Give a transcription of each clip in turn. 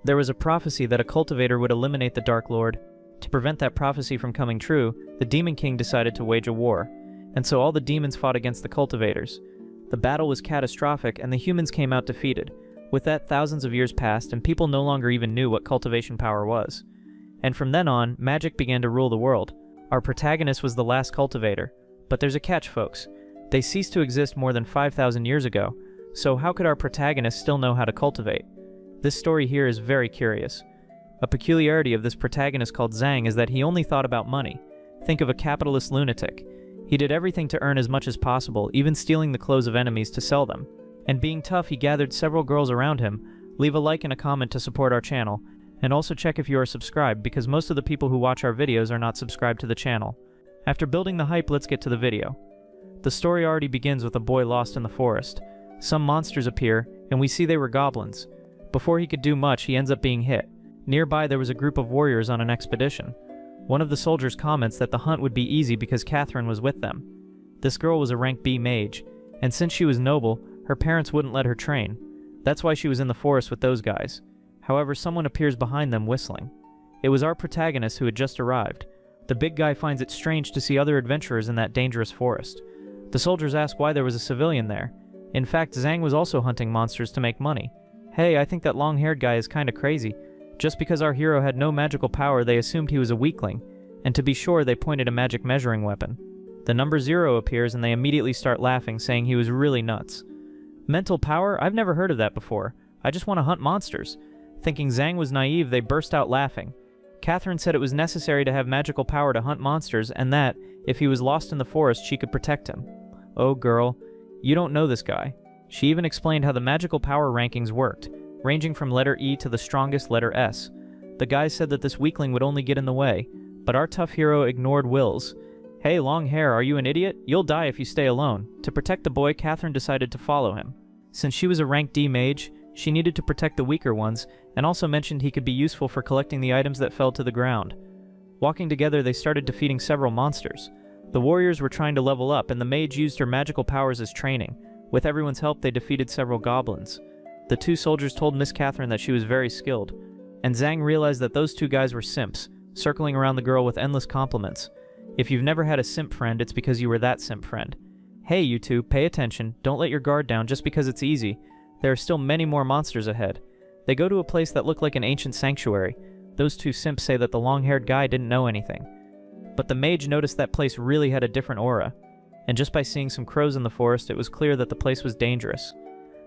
There was a prophecy that a cultivator would eliminate the Dark Lord. To prevent that prophecy from coming true, the Demon King decided to wage a war, and so all the demons fought against the cultivators. The battle was catastrophic, and the humans came out defeated. With that, thousands of years passed, and people no longer even knew what cultivation power was. And from then on, magic began to rule the world. Our protagonist was the last cultivator. But there's a catch, folks. They ceased to exist more than 5,000 years ago, so how could our protagonist still know how to cultivate? This story here is very curious. A peculiarity of this protagonist called Zhang is that he only thought about money. Think of a capitalist lunatic. He did everything to earn as much as possible, even stealing the clothes of enemies to sell them. And being tough, he gathered several girls around him. Leave a like and a comment to support our channel, and also check if you are subscribed, because most of the people who watch our videos are not subscribed to the channel. After building the hype, let's get to the video. The story already begins with a boy lost in the forest. Some monsters appear, and we see they were goblins. Before he could do much, he ends up being hit. Nearby there was a group of warriors on an expedition. One of the soldiers comments that the hunt would be easy because Catherine was with them. This girl was a rank B mage, and since she was noble, her parents wouldn't let her train. That's why she was in the forest with those guys. However, someone appears behind them whistling. It was our protagonist who had just arrived. The big guy finds it strange to see other adventurers in that dangerous forest. The soldiers ask why there was a civilian there. In fact, Zhang was also hunting monsters to make money. Hey, I think that long-haired guy is kinda crazy. Just because our hero had no magical power, they assumed he was a weakling, and to be sure, they pointed a magic measuring weapon. The number 0 appears and they immediately start laughing, saying he was really nuts. Mental power? I've never heard of that before. I just want to hunt monsters. Thinking Zhang was naive, they burst out laughing. Catherine said it was necessary to have magical power to hunt monsters, and that, if he was lost in the forest, she could protect him. Oh girl, you don't know this guy. She even explained how the magical power rankings worked, ranging from letter E to the strongest letter S. The guy said that this weakling would only get in the way, but our tough hero ignored Will's. Hey, long hair, are you an idiot? You'll die if you stay alone. To protect the boy, Catherine decided to follow him. Since she was a rank D mage, she needed to protect the weaker ones, and also mentioned he could be useful for collecting the items that fell to the ground. Walking together, they started defeating several monsters. The warriors were trying to level up, and the mage used her magical powers as training. With everyone's help, they defeated several goblins. The two soldiers told Miss Catherine that she was very skilled, and Zhang realized that those two guys were simps, circling around the girl with endless compliments. If you've never had a simp friend, it's because you were that simp friend. Hey, you two, pay attention. Don't let your guard down just because it's easy. There are still many more monsters ahead. They go to a place that looked like an ancient sanctuary. Those two simps say that the long-haired guy didn't know anything. But the mage noticed that place really had a different aura, and just by seeing some crows in the forest, it was clear that the place was dangerous.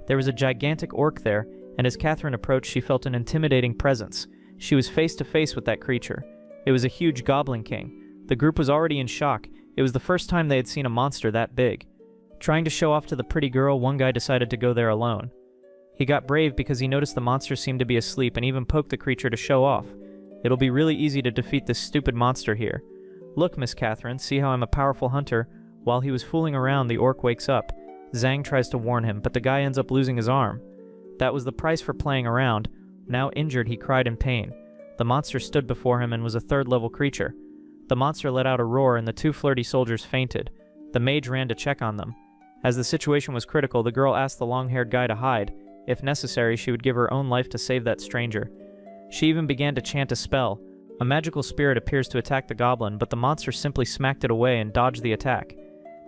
There was a gigantic orc there, and as Catherine approached, she felt an intimidating presence. She was face to face with that creature. It was a huge goblin king. The group was already in shock. It was the first time they had seen a monster that big. Trying to show off to the pretty girl, one guy decided to go there alone. He got brave because he noticed the monster seemed to be asleep and even poked the creature to show off. It'll be really easy to defeat this stupid monster here. Look, Miss Catherine, see how I'm a powerful hunter? While he was fooling around, the orc wakes up. Zhang tries to warn him, but the guy ends up losing his arm. That was the price for playing around. Now injured, he cried in pain. The monster stood before him and was a third-level creature. The monster let out a roar and the two flirty soldiers fainted. The mage ran to check on them. As the situation was critical, the girl asked the long-haired guy to hide. If necessary, she would give her own life to save that stranger. She even began to chant a spell. A magical spirit appears to attack the goblin, but the monster simply smacked it away and dodged the attack.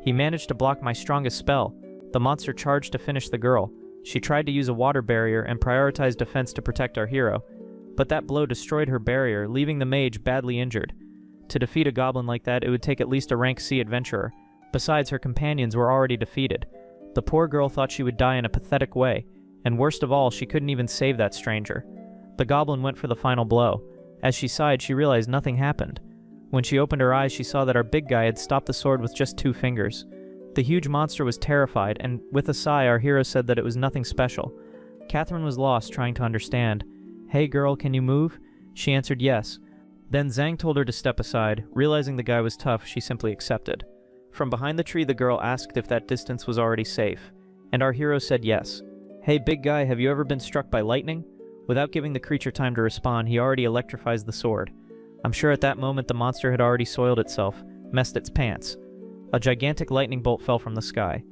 He managed to block my strongest spell. The monster charged to finish the girl. She tried to use a water barrier and prioritized defense to protect our hero, but that blow destroyed her barrier, leaving the mage badly injured. To defeat a goblin like that, it would take at least a rank C adventurer. Besides, her companions were already defeated. The poor girl thought she would die in a pathetic way, and worst of all, she couldn't even save that stranger. The goblin went for the final blow. As she sighed, she realized nothing happened. When she opened her eyes, she saw that our big guy had stopped the sword with just 2 fingers. The huge monster was terrified, and with a sigh, our hero said that it was nothing special. Catherine was lost, trying to understand. Hey girl, can you move? She answered yes. Then Zhang told her to step aside. Realizing the guy was tough, she simply accepted. From behind the tree, the girl asked if that distance was already safe, and our hero said yes. Hey big guy, have you ever been struck by lightning? Without giving the creature time to respond, he already electrifies the sword. I'm sure at that moment the monster had already soiled itself, messed its pants. A gigantic lightning bolt fell from the sky.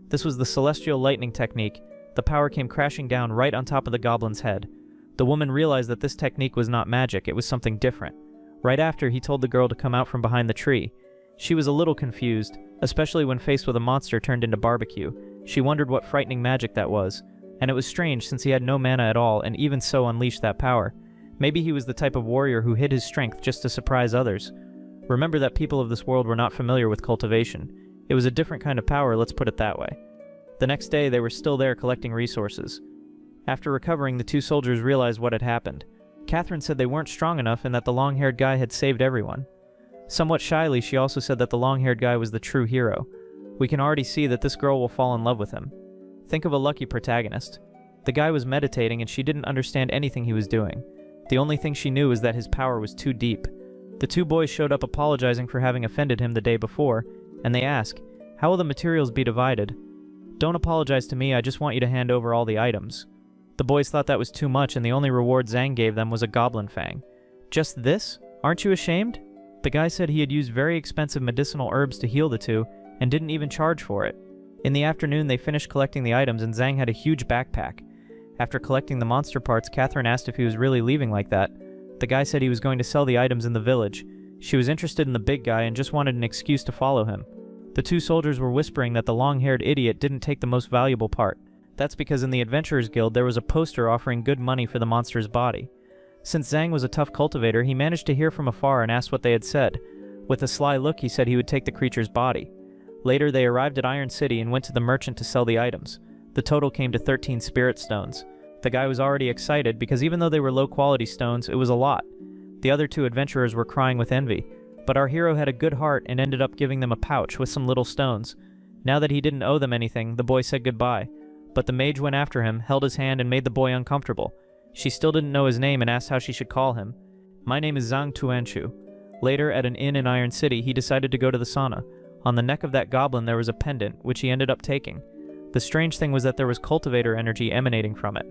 This was the celestial lightning technique. The power came crashing down right on top of the goblin's head. The woman realized that this technique was not magic, it was something different. Right after, he told the girl to come out from behind the tree. She was a little confused, especially when faced with a monster turned into barbecue. She wondered what frightening magic that was. And it was strange since he had no mana at all and even so unleashed that power. Maybe he was the type of warrior who hid his strength just to surprise others. Remember that people of this world were not familiar with cultivation. It was a different kind of power, let's put it that way. The next day, they were still there collecting resources. After recovering, the two soldiers realized what had happened. Catherine said they weren't strong enough and that the long-haired guy had saved everyone. Somewhat shyly, she also said that the long-haired guy was the true hero. We can already see that this girl will fall in love with him. Think of a lucky protagonist. The guy was meditating and she didn't understand anything he was doing. The only thing she knew was that his power was too deep. The two boys showed up apologizing for having offended him the day before, and they ask, "How will the materials be divided?" "Don't apologize to me, I just want you to hand over all the items." The boys thought that was too much and the only reward Zhang gave them was a goblin fang. "Just this? Aren't you ashamed?" The guy said he had used very expensive medicinal herbs to heal the two, and didn't even charge for it. In the afternoon, they finished collecting the items and Zhang had a huge backpack. After collecting the monster parts, Catherine asked if he was really leaving like that. The guy said he was going to sell the items in the village. She was interested in the big guy and just wanted an excuse to follow him. The two soldiers were whispering that the long-haired idiot didn't take the most valuable part. That's because in the Adventurers Guild there was a poster offering good money for the monster's body. Since Zhang was a tough cultivator, he managed to hear from afar and asked what they had said. With a sly look, he said he would take the creature's body. Later, they arrived at Iron City and went to the merchant to sell the items. The total came to 13 spirit stones. The guy was already excited because even though they were low-quality stones, it was a lot. The other two adventurers were crying with envy, but our hero had a good heart and ended up giving them a pouch with some little stones. Now that he didn't owe them anything, the boy said goodbye. But the mage went after him, held his hand, and made the boy uncomfortable. She still didn't know his name and asked how she should call him. "My name is Zhang Tuanchu." Later, at an inn in Iron City, he decided to go to the sauna. On the neck of that goblin there was a pendant, which he ended up taking. The strange thing was that there was cultivator energy emanating from it.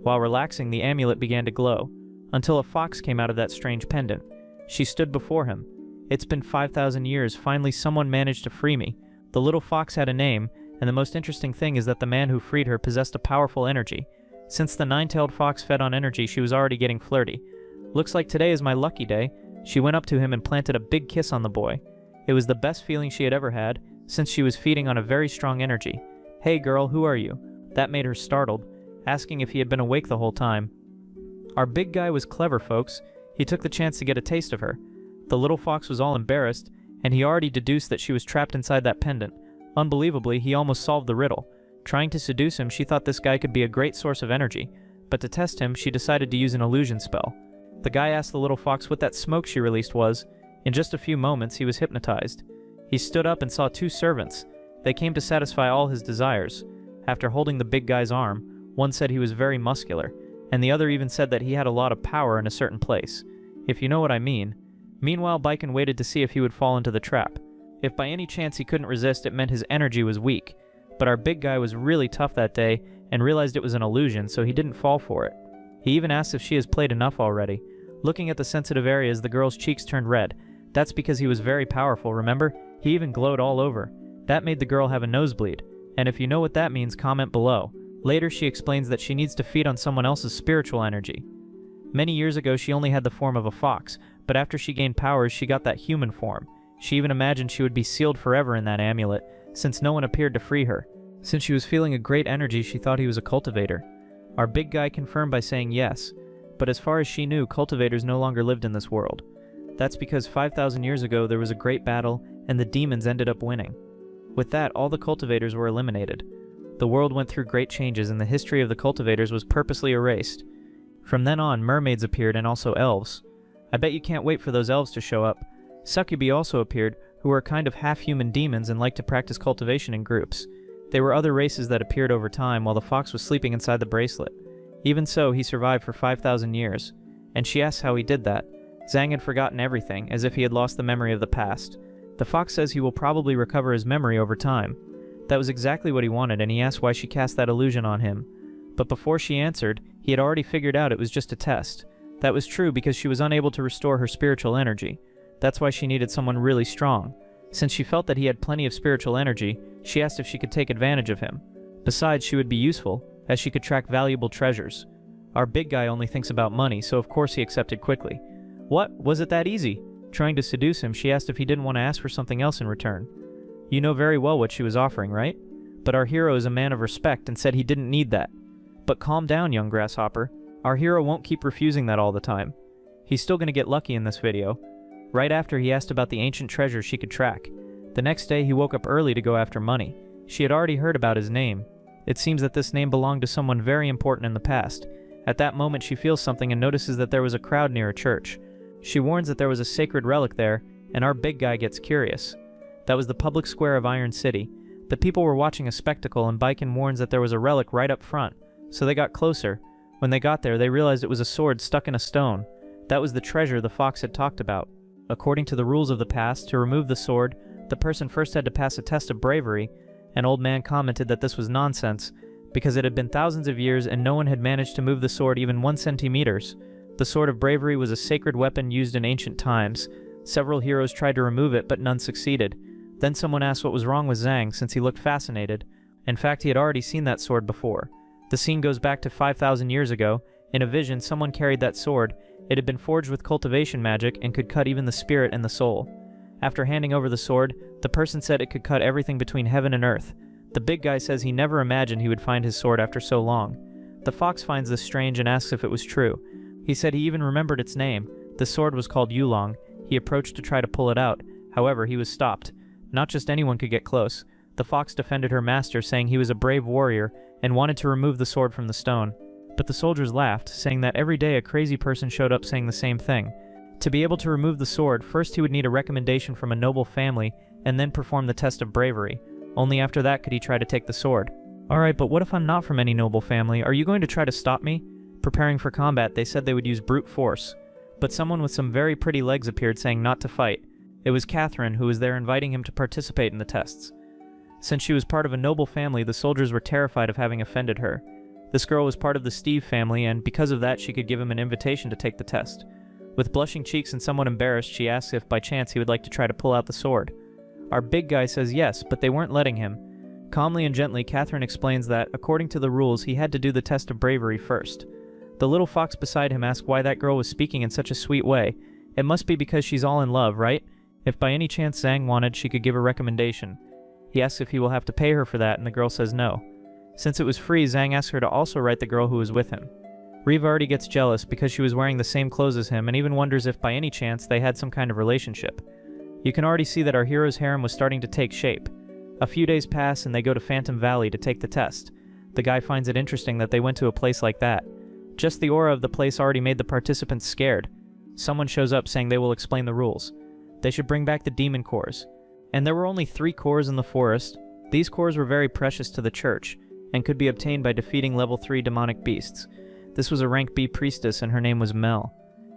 While relaxing, the amulet began to glow, until a fox came out of that strange pendant. She stood before him. "It's been 5,000 years, finally someone managed to free me." The little fox had a name, and the most interesting thing is that the man who freed her possessed a powerful energy. Since the nine-tailed fox fed on energy, she was already getting flirty. "Looks like today is my lucky day." She went up to him and planted a big kiss on the boy. It was the best feeling she had ever had, since she was feeding on a very strong energy. "Hey girl, who are you?" That made her startled, asking if he had been awake the whole time. Our big guy was clever, folks. He took the chance to get a taste of her. The little fox was all embarrassed, and he already deduced that she was trapped inside that pendant. Unbelievably, he almost solved the riddle. Trying to seduce him, she thought this guy could be a great source of energy, but to test him, she decided to use an illusion spell. The guy asked the little fox what that smoke she released was. In just a few moments, he was hypnotized. He stood up and saw two servants. They came to satisfy all his desires. After holding the big guy's arm, one said he was very muscular, and the other even said that he had a lot of power in a certain place, if you know what I mean. Meanwhile, Baiken waited to see if he would fall into the trap. If by any chance he couldn't resist, it meant his energy was weak. But our big guy was really tough that day and realized it was an illusion, so he didn't fall for it. He even asked if she has played enough already. Looking at the sensitive areas, the girl's cheeks turned red. That's because he was very powerful, remember? He even glowed all over. That made the girl have a nosebleed. And if you know what that means, comment below. Later, she explains that she needs to feed on someone else's spiritual energy. Many years ago, she only had the form of a fox, but after she gained powers, she got that human form. She even imagined she would be sealed forever in that amulet, since no one appeared to free her. Since she was feeling a great energy, she thought he was a cultivator. Our big guy confirmed by saying yes, but as far as she knew, cultivators no longer lived in this world. That's because 5,000 years ago there was a great battle, and the demons ended up winning. With that, all the cultivators were eliminated. The world went through great changes, and the history of the cultivators was purposely erased. From then on, mermaids appeared and also elves. I bet you can't wait for those elves to show up. Succubi also appeared, who are kind of half-human demons and like to practice cultivation in groups. There were other races that appeared over time while the fox was sleeping inside the bracelet. Even so, he survived for 5,000 years. And she asks how he did that. Zhang had forgotten everything, as if he had lost the memory of the past. The fox says he will probably recover his memory over time. That was exactly what he wanted, and he asked why she cast that illusion on him. But before she answered, he had already figured out it was just a test. That was true because she was unable to restore her spiritual energy. That's why she needed someone really strong. Since she felt that he had plenty of spiritual energy, she asked if she could take advantage of him. Besides, she would be useful, as she could track valuable treasures. Our big guy only thinks about money, so of course he accepted quickly. What? Was it that easy? Trying to seduce him, she asked if he didn't want to ask for something else in return. You know very well what she was offering, right? But our hero is a man of respect and said he didn't need that. But calm down, young grasshopper. Our hero won't keep refusing that all the time. He's still gonna get lucky in this video. Right after, he asked about the ancient treasure she could track. The next day, he woke up early to go after money. She had already heard about his name. It seems that this name belonged to someone very important in the past. At that moment, she feels something and notices that there was a crowd near a church. She warns that there was a sacred relic there, and our big guy gets curious. That was the public square of Iron City. The people were watching a spectacle, and Baiken warns that there was a relic right up front, so they got closer. When they got there, they realized it was a sword stuck in a stone. That was the treasure the fox had talked about. According to the rules of the past, to remove the sword, the person first had to pass a test of bravery. An old man commented that this was nonsense, because it had been thousands of years and no one had managed to move the sword even 1 centimeters. The sword of bravery was a sacred weapon used in ancient times. Several heroes tried to remove it, but none succeeded. Then someone asked what was wrong with Zhang, since he looked fascinated. In fact, he had already seen that sword before. The scene goes back to 5,000 years ago. In a vision, someone carried that sword. It had been forged with cultivation magic and could cut even the spirit and the soul. After handing over the sword, the person said it could cut everything between heaven and earth. The big guy says he never imagined he would find his sword after so long. The fox finds this strange and asks if it was true. He said he even remembered its name. The sword was called Yulong. He approached to try to pull it out. However, he was stopped. Not just anyone could get close. The fox defended her master, saying he was a brave warrior and wanted to remove the sword from the stone. But the soldiers laughed, saying that every day a crazy person showed up saying the same thing. To be able to remove the sword, first he would need a recommendation from a noble family and then perform the test of bravery. Only after that could he try to take the sword. Alright, but what if I'm not from any noble family? Are you going to try to stop me? Preparing for combat, they said they would use brute force. But someone with some very pretty legs appeared saying not to fight. It was Catherine, who was there inviting him to participate in the tests. Since she was part of a noble family, the soldiers were terrified of having offended her. This girl was part of the Steve family, and because of that she could give him an invitation to take the test. With blushing cheeks and somewhat embarrassed, she asks if by chance he would like to try to pull out the sword. Our big guy says yes, but they weren't letting him. Calmly and gently, Catherine explains that, according to the rules, he had to do the test of bravery first. The little fox beside him asks why that girl was speaking in such a sweet way. It must be because she's all in love, right? If by any chance Zhang wanted, she could give a recommendation. He asks if he will have to pay her for that, and the girl says no. Since it was free, Zhang asks her to also write the girl who was with him. Riva already gets jealous because she was wearing the same clothes as him and even wonders if by any chance they had some kind of relationship. You can already see that our hero's harem was starting to take shape. A few days pass and they go to Phantom Valley to take the test. The guy finds it interesting that they went to a place like that. Just the aura of the place already made the participants scared. Someone shows up saying they will explain the rules. They should bring back the demon cores. And there were only 3 cores in the forest. These cores were very precious to the church and could be obtained by defeating level 3 demonic beasts. This was a rank B priestess and her name was Mel.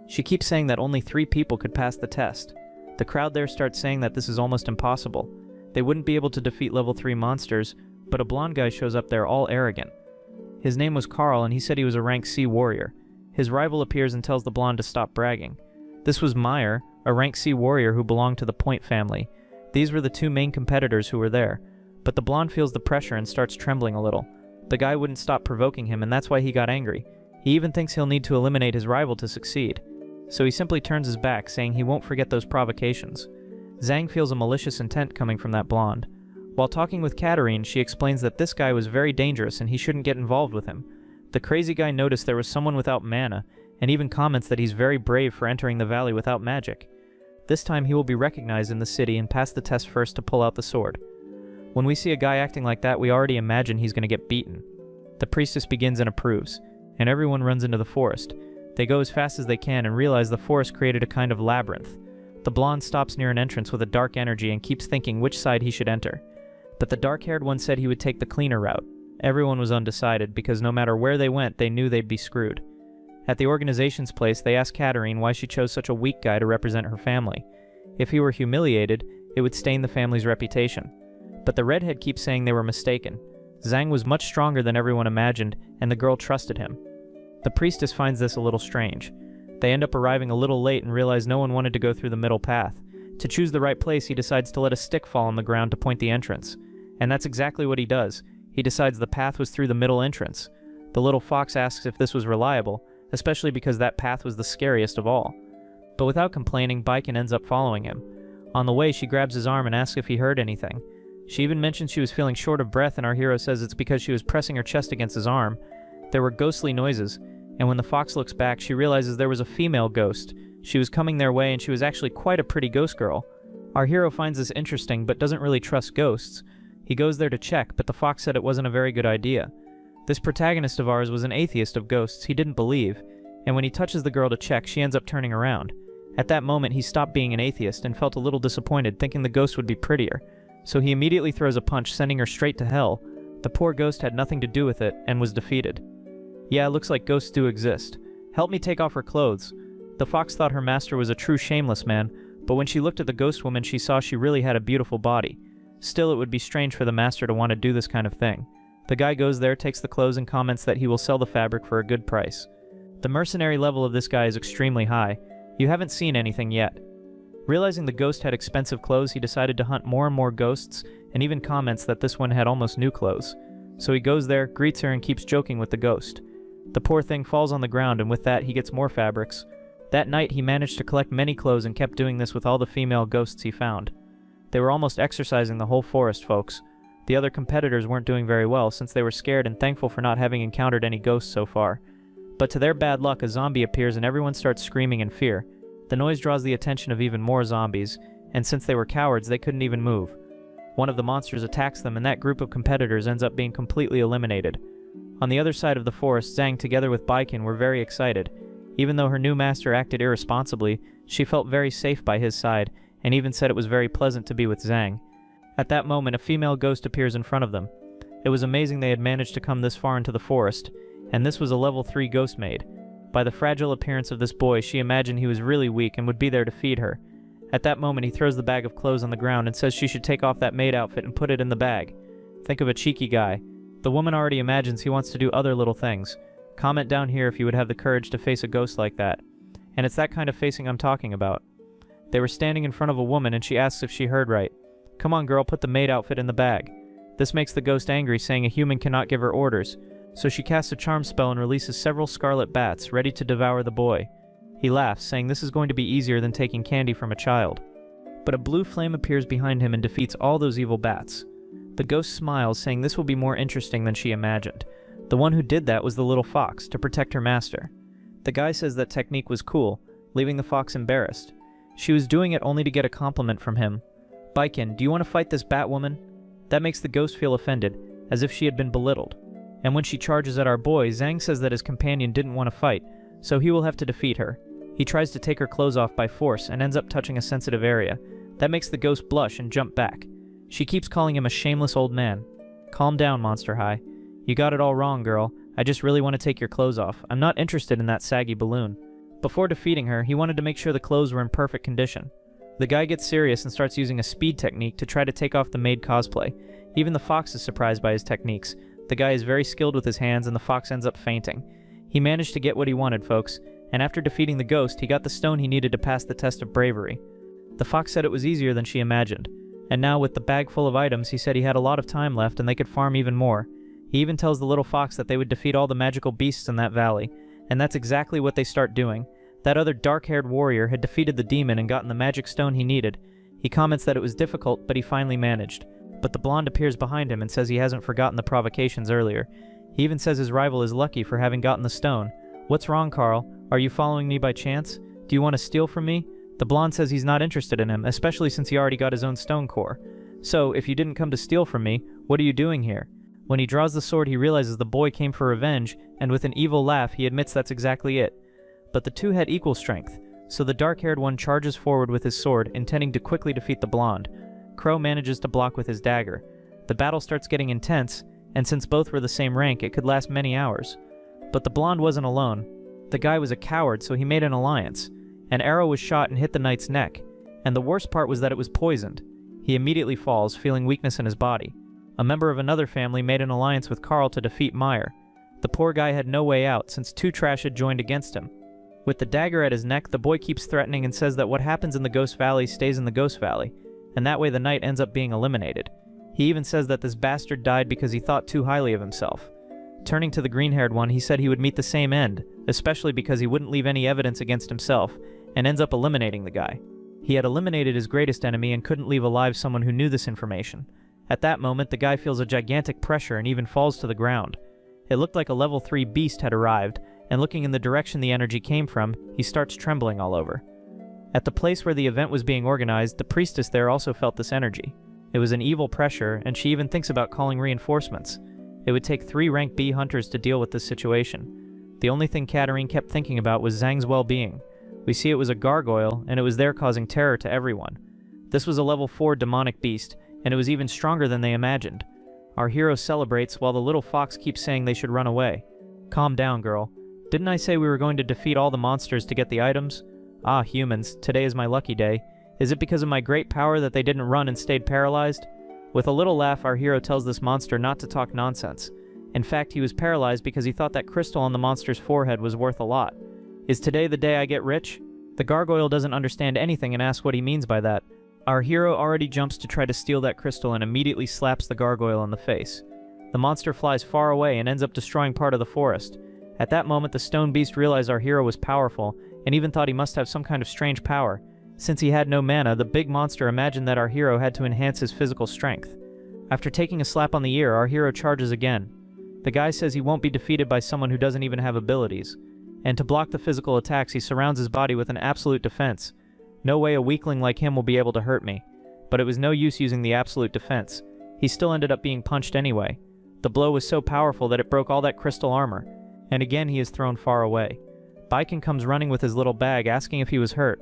She keeps saying that only 3 people could pass the test. The crowd there starts saying that this is almost impossible. They wouldn't be able to defeat level 3 monsters, but a blonde guy shows up there all arrogant. His name was Carl and he said he was a rank C warrior. His rival appears and tells the blonde to stop bragging. This was Meyer, a rank C warrior who belonged to the Point family. These were the 2 main competitors who were there. But the blonde feels the pressure and starts trembling a little. The guy wouldn't stop provoking him and that's why he got angry. He even thinks he'll need to eliminate his rival to succeed. So he simply turns his back, saying he won't forget those provocations. Zhang feels a malicious intent coming from that blonde. While talking with Katarine, she explains that this guy was very dangerous and he shouldn't get involved with him. The crazy guy noticed there was someone without mana, and even comments that he's very brave for entering the valley without magic. This time he will be recognized in the city and pass the test first to pull out the sword. When we see a guy acting like that, we already imagine he's going to get beaten. The priestess begins and approves, and everyone runs into the forest. They go as fast as they can and realize the forest created a kind of labyrinth. The blonde stops near an entrance with a dark energy and keeps thinking which side he should enter. But the dark-haired one said he would take the cleaner route. Everyone was undecided because no matter where they went, they knew they'd be screwed. At the organization's place, they asked Katarine why she chose such a weak guy to represent her family. If he were humiliated, it would stain the family's reputation. But the redhead keeps saying they were mistaken. Zhang was much stronger than everyone imagined, and the girl trusted him. The priestess finds this a little strange. They end up arriving a little late and realize no one wanted to go through the middle path. To choose the right place, he decides to let a stick fall on the ground to point the entrance. And that's exactly what he does. He decides the path was through the middle entrance. The little fox asks if this was reliable, especially because that path was the scariest of all. But without complaining, Baiken ends up following him. On the way, she grabs his arm and asks if he heard anything. She even mentions she was feeling short of breath, and our hero says it's because she was pressing her chest against his arm. There were ghostly noises, and when the fox looks back, she realizes there was a female ghost. She was coming their way, and she was actually quite a pretty ghost girl. Our hero finds this interesting, but doesn't really trust ghosts. He goes there to check, but the fox said it wasn't a very good idea. This protagonist of ours was an atheist of ghosts. He didn't believe, and when he touches the girl to check, she ends up turning around. At that moment, he stopped being an atheist and felt a little disappointed, thinking the ghost would be prettier. So he immediately throws a punch, sending her straight to hell. The poor ghost had nothing to do with it, and was defeated. Yeah, it looks like ghosts do exist. Help me take off her clothes. The fox thought her master was a true shameless man, but when she looked at the ghost woman, she saw she really had a beautiful body. Still, it would be strange for the master to want to do this kind of thing. The guy goes there, takes the clothes, and comments that he will sell the fabric for a good price. The mercenary level of this guy is extremely high. You haven't seen anything yet. Realizing the ghost had expensive clothes, he decided to hunt more and more ghosts, and even comments that this one had almost new clothes. So he goes there, greets her, and keeps joking with the ghost. The poor thing falls on the ground, and with that he gets more fabrics. That night he managed to collect many clothes and kept doing this with all the female ghosts he found. They were almost exorcising the whole forest, folks. The other competitors weren't doing very well, since they were scared and thankful for not having encountered any ghosts so far. But to their bad luck, a zombie appears and everyone starts screaming in fear. The noise draws the attention of even more zombies, and since they were cowards, they couldn't even move. One of the monsters attacks them, and that group of competitors ends up being completely eliminated. On the other side of the forest, Zhang together with Baiken were very excited. Even though her new master acted irresponsibly, she felt very safe by his side, and even said it was very pleasant to be with Zhang. At that moment, a female ghost appears in front of them. It was amazing they had managed to come this far into the forest, and this was a level 3 ghost maid. By the fragile appearance of this boy, she imagined he was really weak and would be there to feed her. At that moment, he throws the bag of clothes on the ground and says she should take off that maid outfit and put it in the bag. Think of a cheeky guy. The woman already imagines he wants to do other little things. Comment down here if you would have the courage to face a ghost like that. And it's that kind of facing I'm talking about. They were standing in front of a woman and she asks if she heard right. Come on girl, put the maid outfit in the bag. This makes the ghost angry, saying a human cannot give her orders. So she casts a charm spell and releases several scarlet bats, ready to devour the boy. He laughs, saying this is going to be easier than taking candy from a child. But a blue flame appears behind him and defeats all those evil bats. The ghost smiles, saying this will be more interesting than she imagined. The one who did that was the little fox, to protect her master. The guy says that technique was cool, leaving the fox embarrassed. She was doing it only to get a compliment from him. Baiken, do you want to fight this bat woman? That makes the ghost feel offended, as if she had been belittled. And when she charges at our boy, Zhang says that his companion didn't want to fight, so he will have to defeat her. He tries to take her clothes off by force and ends up touching a sensitive area. That makes the ghost blush and jump back. She keeps calling him a shameless old man. Calm down, Monster High. You got it all wrong, girl. I just really want to take your clothes off. I'm not interested in that saggy balloon. Before defeating her, he wanted to make sure the clothes were in perfect condition. The guy gets serious and starts using a speed technique to try to take off the maid cosplay. Even the fox is surprised by his techniques. The guy is very skilled with his hands and the fox ends up fainting. He managed to get what he wanted, folks, and after defeating the ghost, he got the stone he needed to pass the test of bravery. The fox said it was easier than she imagined, and now with the bag full of items, he said he had a lot of time left and they could farm even more. He even tells the little fox that they would defeat all the magical beasts in that valley, and that's exactly what they start doing. That other dark-haired warrior had defeated the demon and gotten the magic stone he needed. He comments that it was difficult, but he finally managed. But the blonde appears behind him and says he hasn't forgotten the provocations earlier. He even says his rival is lucky for having gotten the stone. What's wrong, Carl? Are you following me by chance? Do you want to steal from me? The blonde says he's not interested in him, especially since he already got his own stone core. So, if you didn't come to steal from me, what are you doing here? When he draws the sword, he realizes the boy came for revenge, and with an evil laugh, he admits that's exactly it. But the two had equal strength, so the dark-haired one charges forward with his sword, intending to quickly defeat the blonde. Crow manages to block with his dagger. The battle starts getting intense, and since both were the same rank, it could last many hours. But the blonde wasn't alone. The guy was a coward, so he made an alliance. An arrow was shot and hit the knight's neck, and the worst part was that it was poisoned. He immediately falls, feeling weakness in his body. A member of another family made an alliance with Carl to defeat Meyer. The poor guy had no way out, since two trash had joined against him. With the dagger at his neck, the boy keeps threatening and says that what happens in the Ghost Valley stays in the Ghost Valley, and that way the knight ends up being eliminated. He even says that this bastard died because he thought too highly of himself. Turning to the green-haired one, he said he would meet the same end, especially because he wouldn't leave any evidence against himself, and ends up eliminating the guy. He had eliminated his greatest enemy and couldn't leave alive someone who knew this information. At that moment, the guy feels a gigantic pressure and even falls to the ground. It looked like a level 3 beast had arrived, and looking in the direction the energy came from, he starts trembling all over. At the place where the event was being organized, the priestess there also felt this energy. It was an evil pressure, and she even thinks about calling reinforcements. It would take 3 rank B hunters to deal with this situation. The only thing Katarine kept thinking about was Zhang's well-being. We see it was a gargoyle, and it was there causing terror to everyone. This was a level 4 demonic beast, and it was even stronger than they imagined. Our hero celebrates while the little fox keeps saying they should run away. Calm down, girl. Didn't I say we were going to defeat all the monsters to get the items? Ah, humans, today is my lucky day. Is it because of my great power that they didn't run and stayed paralyzed? With a little laugh, our hero tells this monster not to talk nonsense. In fact, he was paralyzed because he thought that crystal on the monster's forehead was worth a lot. Is today the day I get rich? The gargoyle doesn't understand anything and asks what he means by that. Our hero already jumps to try to steal that crystal and immediately slaps the gargoyle in the face. The monster flies far away and ends up destroying part of the forest. At that moment, the stone beast realized our hero was powerful and even thought he must have some kind of strange power. Since he had no mana, the big monster imagined that our hero had to enhance his physical strength. After taking a slap on the ear, our hero charges again. The guy says he won't be defeated by someone who doesn't even have abilities. And to block the physical attacks, he surrounds his body with an absolute defense. No way a weakling like him will be able to hurt me. But it was no use using the absolute defense. He still ended up being punched anyway. The blow was so powerful that it broke all that crystal armor. And again he is thrown far away. Baiken comes running with his little bag, asking if he was hurt.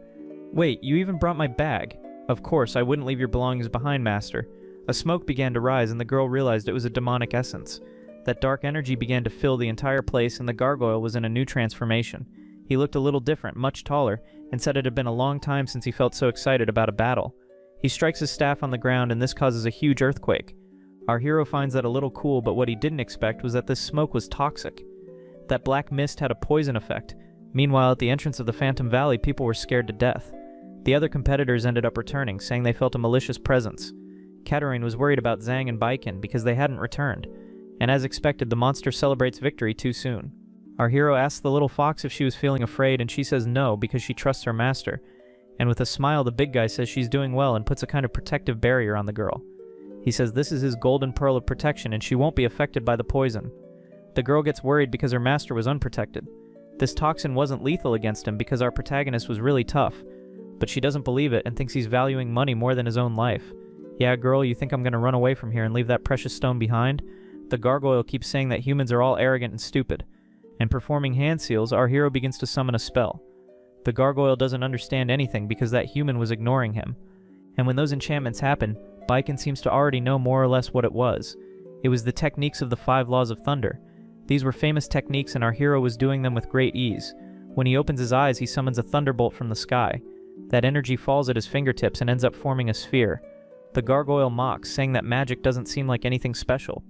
Wait, you even brought my bag? Of course, I wouldn't leave your belongings behind, master. A smoke began to rise and the girl realized it was a demonic essence. That dark energy began to fill the entire place and the gargoyle was in a new transformation. He looked a little different, much taller, and said it had been a long time since he felt so excited about a battle. He strikes his staff on the ground and this causes a huge earthquake. Our hero finds that a little cool, but what he didn't expect was that this smoke was toxic. That black mist had a poison effect. Meanwhile, at the entrance of the Phantom Valley, people were scared to death. The other competitors ended up returning, saying they felt a malicious presence. Katarine was worried about Zhang and Baiken because they hadn't returned. And as expected, the monster celebrates victory too soon. Our hero asks the little fox if she was feeling afraid, and she says no because she trusts her master. And with a smile, the big guy says she's doing well and puts a kind of protective barrier on the girl. He says this is his golden pearl of protection and she won't be affected by the poison. The girl gets worried because her master was unprotected. This toxin wasn't lethal against him because our protagonist was really tough, but she doesn't believe it and thinks he's valuing money more than his own life. Yeah, girl, you think I'm gonna run away from here and leave that precious stone behind? The gargoyle keeps saying that humans are all arrogant and stupid. And performing hand seals, our hero begins to summon a spell. The gargoyle doesn't understand anything because that human was ignoring him. And when those enchantments happen, Baiken seems to already know more or less what it was. It was the techniques of the 5 laws of thunder. These were famous techniques and our hero was doing them with great ease. When he opens his eyes, he summons a thunderbolt from the sky. That energy falls at his fingertips and ends up forming a sphere. The gargoyle mocks, saying that magic doesn't seem like anything special.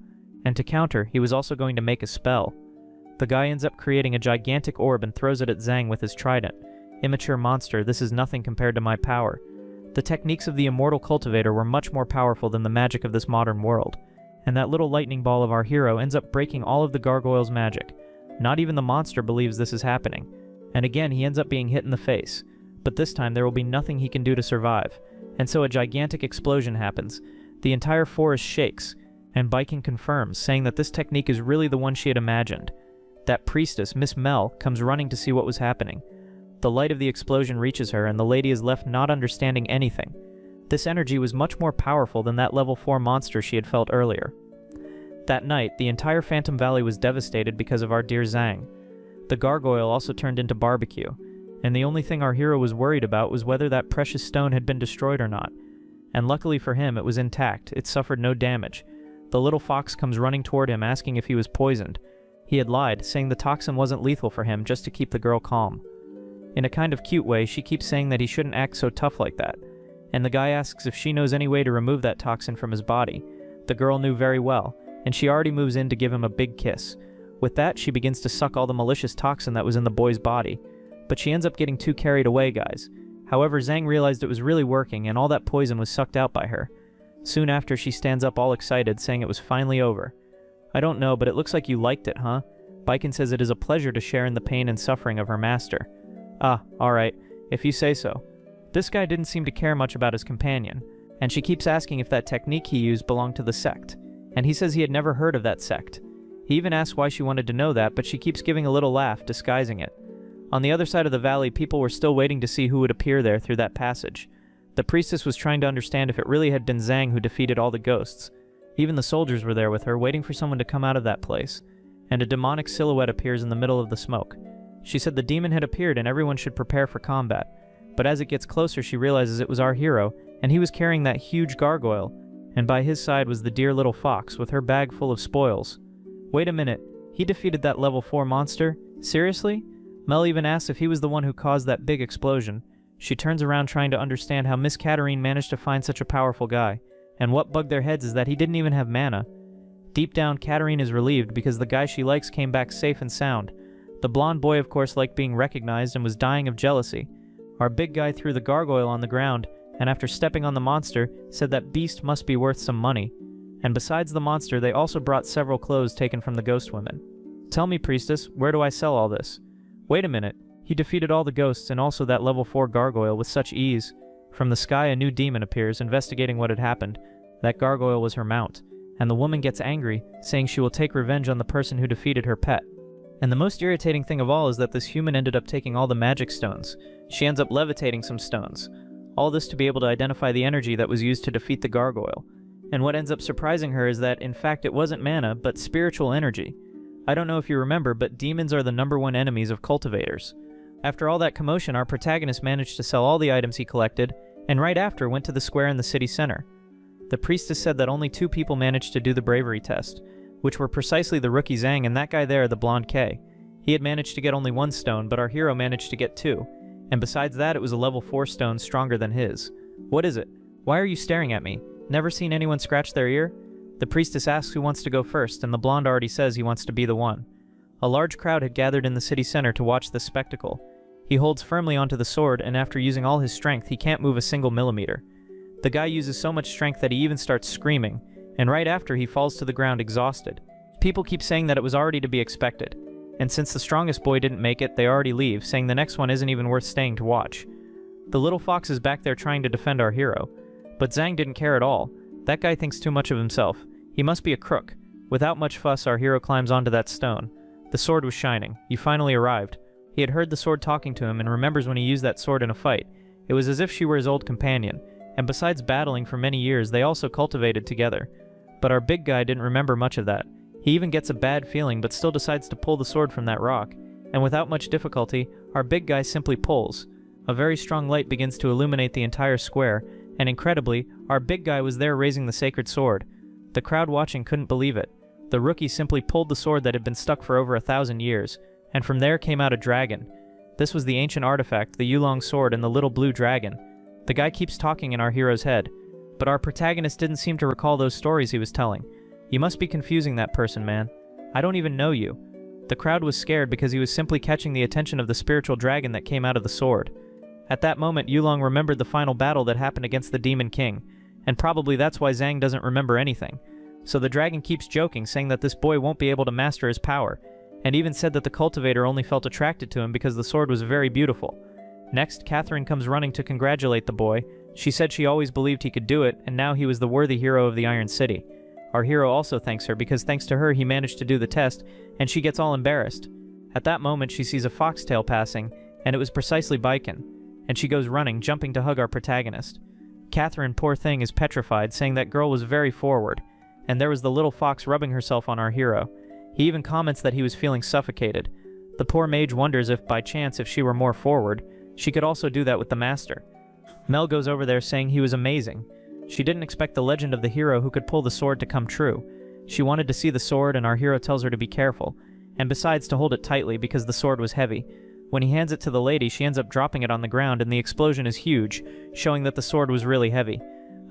And to counter, he was also going to make a spell. The guy ends up creating a gigantic orb and throws it at Zhang with his trident. Immature monster, this is nothing compared to my power. The techniques of the immortal cultivator were much more powerful than the magic of this modern world. And that little lightning ball of our hero ends up breaking all of the gargoyle's magic. Not even the monster believes this is happening. And again, he ends up being hit in the face. But this time there will be nothing he can do to survive. And so a gigantic explosion happens. The entire forest shakes. And Baiken confirms, saying that this technique is really the one she had imagined. That priestess, Miss Mel, comes running to see what was happening. The light of the explosion reaches her, and the lady is left not understanding anything. This energy was much more powerful than that level 4 monster she had felt earlier. That night, the entire Phantom Valley was devastated because of our dear Zhang. The gargoyle also turned into barbecue, and the only thing our hero was worried about was whether that precious stone had been destroyed or not. And luckily for him, it was intact. It suffered no damage. The little fox comes running toward him, asking if he was poisoned. He had lied, saying the toxin wasn't lethal for him, just to keep the girl calm. In a kind of cute way, she keeps saying that he shouldn't act so tough like that. And the guy asks if she knows any way to remove that toxin from his body. The girl knew very well, and she already moves in to give him a big kiss. With that, she begins to suck all the malicious toxin that was in the boy's body. But she ends up getting too carried away, guys. However, Zhang realized it was really working, and all that poison was sucked out by her. Soon after, she stands up all excited, saying it was finally over. I don't know, but it looks like you liked it, huh? Baiken says it is a pleasure to share in the pain and suffering of her master. Ah, alright, if you say so. This guy didn't seem to care much about his companion, and she keeps asking if that technique he used belonged to the sect, and he says he had never heard of that sect. He even asks why she wanted to know that, but she keeps giving a little laugh, disguising it. On the other side of the valley, people were still waiting to see who would appear there through that passage. The priestess was trying to understand if it really had been Zhang who defeated all the ghosts. Even the soldiers were there with her, waiting for someone to come out of that place, and a demonic silhouette appears in the middle of the smoke. She said the demon had appeared and everyone should prepare for combat, but as it gets closer she realizes it was our hero, and he was carrying that huge gargoyle, and by his side was the dear little fox with her bag full of spoils. Wait a minute, he defeated that level 4 monster? Seriously? Mel even asks if he was the one who caused that big explosion. She turns around trying to understand how Miss Katarine managed to find such a powerful guy, and what bugged their heads is that he didn't even have mana. Deep down, Katarine is relieved because the guy she likes came back safe and sound. The blonde boy of course liked being recognized and was dying of jealousy. Our big guy threw the gargoyle on the ground, and after stepping on the monster, said that beast must be worth some money. And besides the monster, they also brought several clothes taken from the ghost women. Tell me, priestess, where do I sell all this? Wait a minute, he defeated all the ghosts and also that level 4 gargoyle with such ease. From the sky a new demon appears, investigating what had happened. That gargoyle was her mount, and the woman gets angry, saying she will take revenge on the person who defeated her pet. And the most irritating thing of all is that this human ended up taking all the magic stones. She ends up levitating some stones. All this to be able to identify the energy that was used to defeat the gargoyle. And what ends up surprising her is that, in fact, it wasn't mana, but spiritual energy. I don't know if you remember, but demons are the #1 enemies of cultivators. After all that commotion, our protagonist managed to sell all the items he collected, and right after went to the square in the city center. The priestess said that only 2 people managed to do the bravery test, which were precisely the rookie Zhang and that guy there, the blonde K. He had managed to get only 1 stone, but our hero managed to get 2, and besides that it was a level 4 stone stronger than his. What is it? Why are you staring at me? Never seen anyone scratch their ear? The priestess asks who wants to go first, and the blonde already says he wants to be the one. A large crowd had gathered in the city center to watch this spectacle. He holds firmly onto the sword, and after using all his strength, he can't move a single millimeter. The guy uses so much strength that he even starts screaming, and right after he falls to the ground exhausted. People keep saying that it was already to be expected, and since the strongest boy didn't make it, they already leave, saying the next one isn't even worth staying to watch. The little fox is back there trying to defend our hero, but Zhang didn't care at all. That guy thinks too much of himself. He must be a crook. Without much fuss, our hero climbs onto that stone. The sword was shining. He finally arrived. He had heard the sword talking to him and remembers when he used that sword in a fight. It was as if she were his old companion, and besides battling for many years, they also cultivated together. But our big guy didn't remember much of that. He even gets a bad feeling but still decides to pull the sword from that rock, and without much difficulty, our big guy simply pulls. A very strong light begins to illuminate the entire square, and incredibly, our big guy was there raising the sacred sword. The crowd watching couldn't believe it. The rookie simply pulled the sword that had been stuck for over 1,000 years, and from there came out a dragon. This was the ancient artifact, the Yulong sword and the little blue dragon. The guy keeps talking in our hero's head, but our protagonist didn't seem to recall those stories he was telling. You must be confusing that person, man. I don't even know you. The crowd was scared because he was simply catching the attention of the spiritual dragon that came out of the sword. At that moment, Yulong remembered the final battle that happened against the Demon King, and probably that's why Zhang doesn't remember anything. So the dragon keeps joking, saying that this boy won't be able to master his power, and even said that the cultivator only felt attracted to him because the sword was very beautiful. Next, Catherine comes running to congratulate the boy. She said she always believed he could do it, and now he was the worthy hero of the Iron City. Our hero also thanks her because thanks to her he managed to do the test, and she gets all embarrassed. At that moment she sees a foxtail passing, and it was precisely Baiken, and she goes running, jumping to hug our protagonist. Catherine, poor thing, is petrified, saying that girl was very forward, and there was the little fox rubbing herself on our hero. He even comments that he was feeling suffocated. The poor mage wonders if, by chance, if she were more forward, she could also do that with the master. Mel goes over there saying he was amazing. She didn't expect the legend of the hero who could pull the sword to come true. She wanted to see the sword, and our hero tells her to be careful, and besides to hold it tightly because the sword was heavy. When he hands it to the lady, she ends up dropping it on the ground, and the explosion is huge, showing that the sword was really heavy.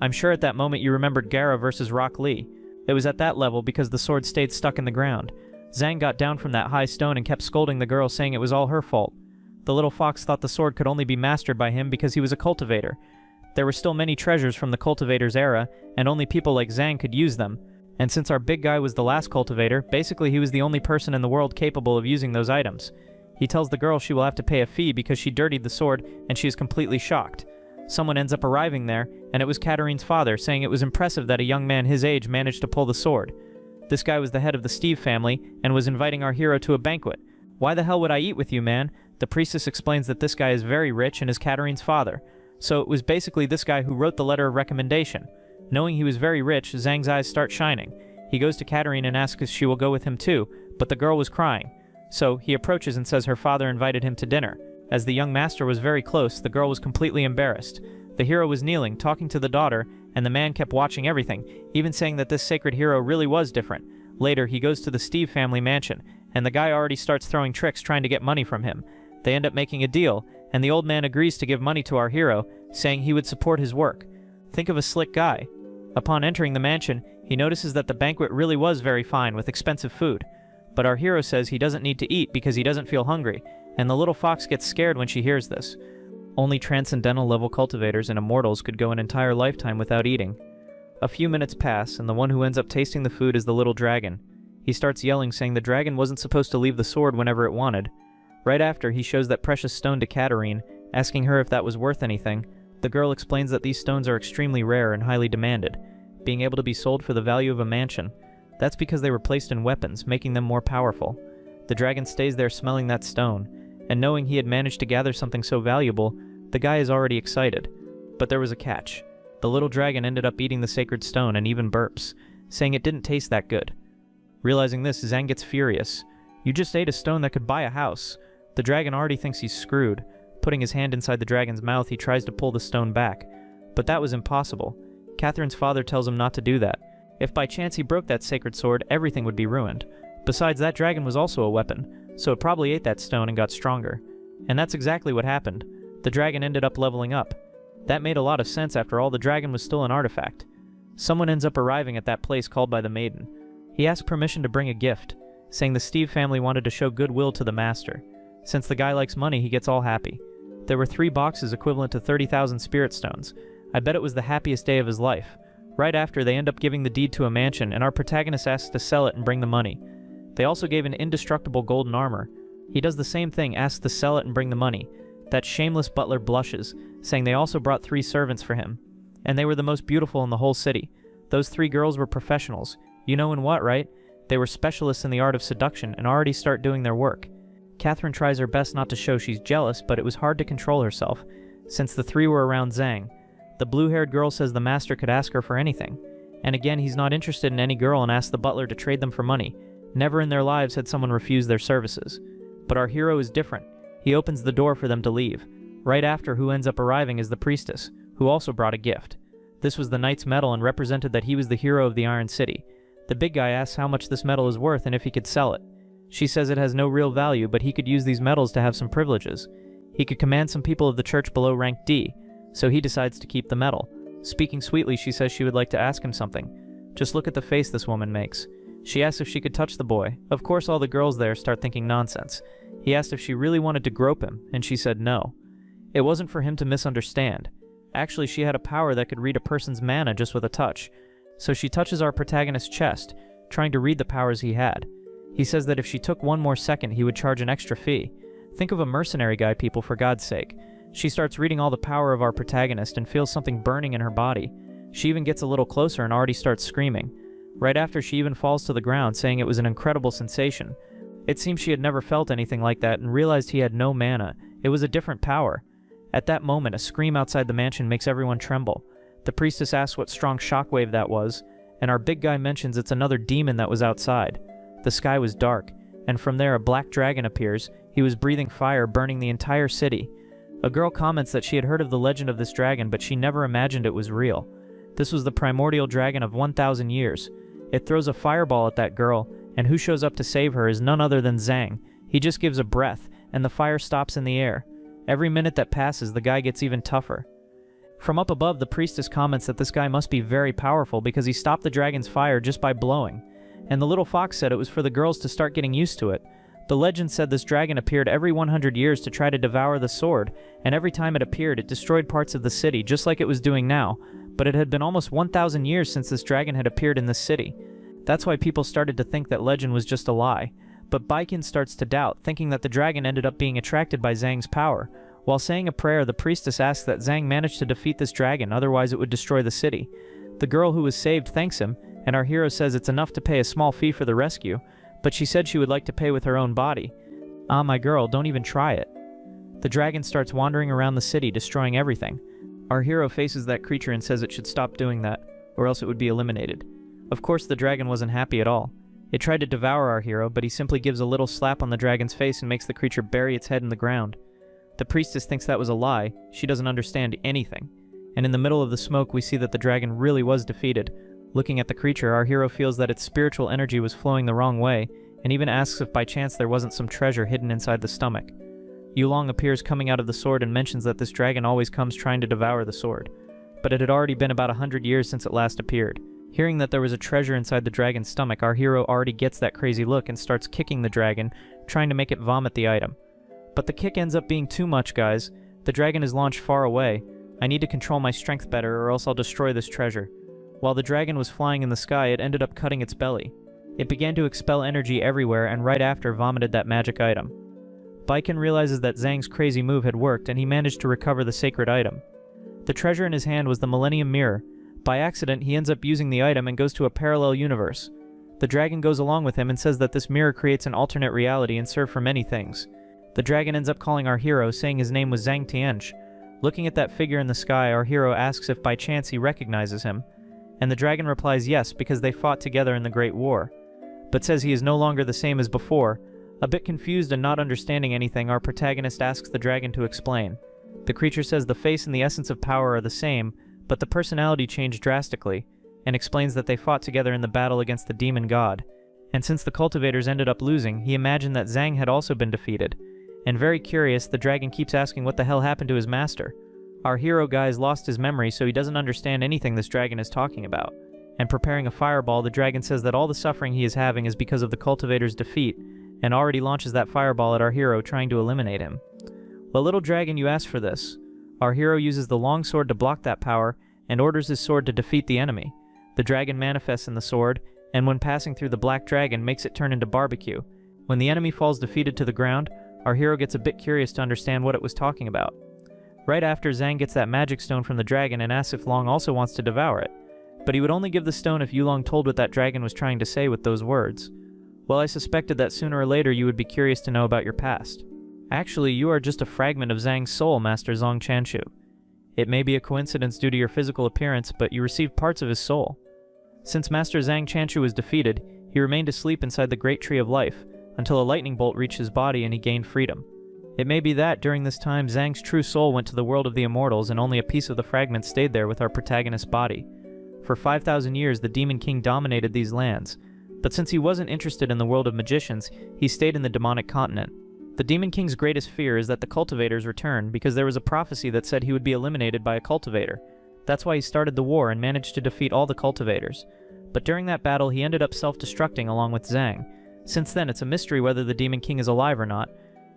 I'm sure at that moment you remembered Gara versus Rock Lee. It was at that level because the sword stayed stuck in the ground. Zhang got down from that high stone and kept scolding the girl, saying it was all her fault. The little fox thought the sword could only be mastered by him because he was a cultivator. There were still many treasures from the cultivator's era, and only people like Zhang could use them. And since our big guy was the last cultivator, basically he was the only person in the world capable of using those items. He tells the girl she will have to pay a fee because she dirtied the sword, and she is completely shocked. Someone ends up arriving there, and it was Katarine's father, saying it was impressive that a young man his age managed to pull the sword. This guy was the head of the Steve family, and was inviting our hero to a banquet. "Why the hell would I eat with you, man?" The priestess explains that this guy is very rich and is Katarine's father. So it was basically this guy who wrote the letter of recommendation. Knowing he was very rich, Zhang's eyes start shining. He goes to Katarine and asks if she will go with him too, but the girl was crying. So he approaches and says her father invited him to dinner. As the young master was very close, the girl was completely embarrassed. The hero was kneeling, talking to the daughter, and the man kept watching everything, even saying that this sacred hero really was different. Later, he goes to the Steve family mansion, and the guy already starts throwing tricks trying to get money from him. They end up making a deal, and the old man agrees to give money to our hero, saying he would support his work. Think of a slick guy. Upon entering the mansion, he notices that the banquet really was very fine with expensive food. But our hero says he doesn't need to eat because he doesn't feel hungry, and the little fox gets scared when she hears this. Only transcendental level cultivators and immortals could go an entire lifetime without eating. A few minutes pass, and the one who ends up tasting the food is the little dragon. He starts yelling, saying the dragon wasn't supposed to leave the sword whenever it wanted. Right after, he shows that precious stone to Katarine, asking her if that was worth anything. The girl explains that these stones are extremely rare and highly demanded, being able to be sold for the value of a mansion. That's because they were placed in weapons, making them more powerful. The dragon stays there smelling that stone, and knowing he had managed to gather something so valuable, the guy is already excited. But there was a catch. The little dragon ended up eating the sacred stone and even burps, saying it didn't taste that good. Realizing this, Zhang gets furious. "You just ate a stone that could buy a house." The dragon already thinks he's screwed. Putting his hand inside the dragon's mouth, he tries to pull the stone back. But that was impossible. Catherine's father tells him not to do that. If by chance he broke that sacred sword, everything would be ruined. Besides, that dragon was also a weapon, so it probably ate that stone and got stronger. And that's exactly what happened. The dragon ended up leveling up. That made a lot of sense after all. The dragon was still an artifact. Someone ends up arriving at that place called by the maiden. He asks permission to bring a gift, saying the Steve family wanted to show goodwill to the master. Since the guy likes money, he gets all happy. There were 3 boxes equivalent to 30,000 spirit stones. I bet it was the happiest day of his life. Right after, they end up giving the deed to a mansion, and our protagonist asks to sell it and bring the money. They also gave an indestructible golden armor. He does the same thing, asks to sell it and bring the money. That shameless butler blushes, saying they also brought 3 servants for him. And they were the most beautiful in the whole city. Those 3 girls were professionals. You know in what, right? They were specialists in the art of seduction and already start doing their work. Catherine tries her best not to show she's jealous, but it was hard to control herself, since the 3 were around Zhang. The blue-haired girl says the master could ask her for anything. And again, he's not interested in any girl and asks the butler to trade them for money. Never in their lives had someone refused their services. But our hero is different. He opens the door for them to leave. Right after, who ends up arriving is the priestess, who also brought a gift. This was the knight's medal and represented that he was the hero of the Iron City. The big guy asks how much this medal is worth and if he could sell it. She says it has no real value, but he could use these medals to have some privileges. He could command some people of the church below rank D, so he decides to keep the medal. Speaking sweetly, she says she would like to ask him something. Just look at the face this woman makes. She asks if she could touch the boy. Of course, all the girls there start thinking nonsense. He asked if she really wanted to grope him, and she said no. It wasn't for him to misunderstand. Actually, she had a power that could read a person's mana just with a touch. So she touches our protagonist's chest, trying to read the powers he had. He says that if she took 1 more second, he would charge an extra fee. Think of a mercenary guy, people, for God's sake. She starts reading all the power of our protagonist and feels something burning in her body. She even gets a little closer and already starts screaming. Right after, she even falls to the ground, saying it was an incredible sensation. It seems she had never felt anything like that and realized he had no mana. It was a different power. At that moment, a scream outside the mansion makes everyone tremble. The priestess asks what strong shockwave that was, and our big guy mentions it's another demon that was outside. The sky was dark, and from there a black dragon appears. He was breathing fire, burning the entire city. A girl comments that she had heard of the legend of this dragon, but she never imagined it was real. This was the primordial dragon of 1,000 years. It throws a fireball at that girl, and who shows up to save her is none other than Zhang. He just gives a breath, and the fire stops in the air. Every minute that passes, the guy gets even tougher. From up above, the priestess comments that this guy must be very powerful because he stopped the dragon's fire just by blowing. And the little fox said it was for the girls to start getting used to it. The legend said this dragon appeared every 100 years to try to devour the sword, and every time it appeared, it destroyed parts of the city, just like it was doing now. But it had been almost 1,000 years since this dragon had appeared in this city. That's why people started to think that legend was just a lie. But Baikin starts to doubt, thinking that the dragon ended up being attracted by Zhang's power. While saying a prayer, the priestess asks that Zhang managed to defeat this dragon, otherwise it would destroy the city. The girl who was saved thanks him, and our hero says it's enough to pay a small fee for the rescue, but she said she would like to pay with her own body. Ah, my girl, don't even try it. The dragon starts wandering around the city, destroying everything. Our hero faces that creature and says it should stop doing that, or else it would be eliminated. Of course, the dragon wasn't happy at all. It tried to devour our hero, but he simply gives a little slap on the dragon's face and makes the creature bury its head in the ground. The priestess thinks that was a lie. She doesn't understand anything. And in the middle of the smoke, we see that the dragon really was defeated. Looking at the creature, our hero feels that its spiritual energy was flowing the wrong way, and even asks if by chance there wasn't some treasure hidden inside the stomach. Yulong appears coming out of the sword and mentions that this dragon always comes trying to devour the sword. But it had already been about 100 years since it last appeared. Hearing that there was a treasure inside the dragon's stomach, our hero already gets that crazy look and starts kicking the dragon, trying to make it vomit the item. But the kick ends up being too much, guys. The dragon is launched far away. I need to control my strength better or else I'll destroy this treasure. While the dragon was flying in the sky, it ended up cutting its belly. It began to expel energy everywhere and right after vomited that magic item. Baikin realizes that Zhang's crazy move had worked and he managed to recover the sacred item. The treasure in his hand was the Millennium Mirror. By accident, he ends up using the item and goes to a parallel universe. The dragon goes along with him and says that this mirror creates an alternate reality and serves for many things. The dragon ends up calling our hero, saying his name was Zhang Tianchi. Looking at that figure in the sky, our hero asks if by chance he recognizes him, and the dragon replies yes because they fought together in the Great War, but says he is no longer the same as before. A bit confused and not understanding anything, our protagonist asks the dragon to explain. The creature says the face and the essence of power are the same, but the personality changed drastically, and explains that they fought together in the battle against the demon god. And since the cultivators ended up losing, he imagined that Zhang had also been defeated. And very curious, the dragon keeps asking what the hell happened to his master. Our hero guy's lost his memory, so he doesn't understand anything this dragon is talking about. And preparing a fireball, the dragon says that all the suffering he is having is because of the cultivators' defeat, and already launches that fireball at our hero, trying to eliminate him. Well, little dragon, you asked for this. Our hero uses the long sword to block that power, and orders his sword to defeat the enemy. The dragon manifests in the sword, and when passing through the black dragon, makes it turn into barbecue. When the enemy falls defeated to the ground, our hero gets a bit curious to understand what it was talking about. Right after, Zhang gets that magic stone from the dragon and asks if Long also wants to devour it. But he would only give the stone if Yulong told what that dragon was trying to say with those words. Well, I suspected that sooner or later you would be curious to know about your past. Actually, you are just a fragment of Zhang's soul, Master Zhang Chanshu. It may be a coincidence due to your physical appearance, but you received parts of his soul. Since Master Zhang Chanshu was defeated, he remained asleep inside the Great Tree of Life, until a lightning bolt reached his body and he gained freedom. It may be that, during this time, Zhang's true soul went to the world of the immortals and only a piece of the fragment stayed there with our protagonist's body. For 5,000 years, the Demon King dominated these lands, but since he wasn't interested in the world of magicians, he stayed in the demonic continent. The Demon King's greatest fear is that the cultivators return, because there was a prophecy that said he would be eliminated by a cultivator. That's why he started the war and managed to defeat all the cultivators. But during that battle, he ended up self-destructing along with Zhang. Since then, it's a mystery whether the Demon King is alive or not,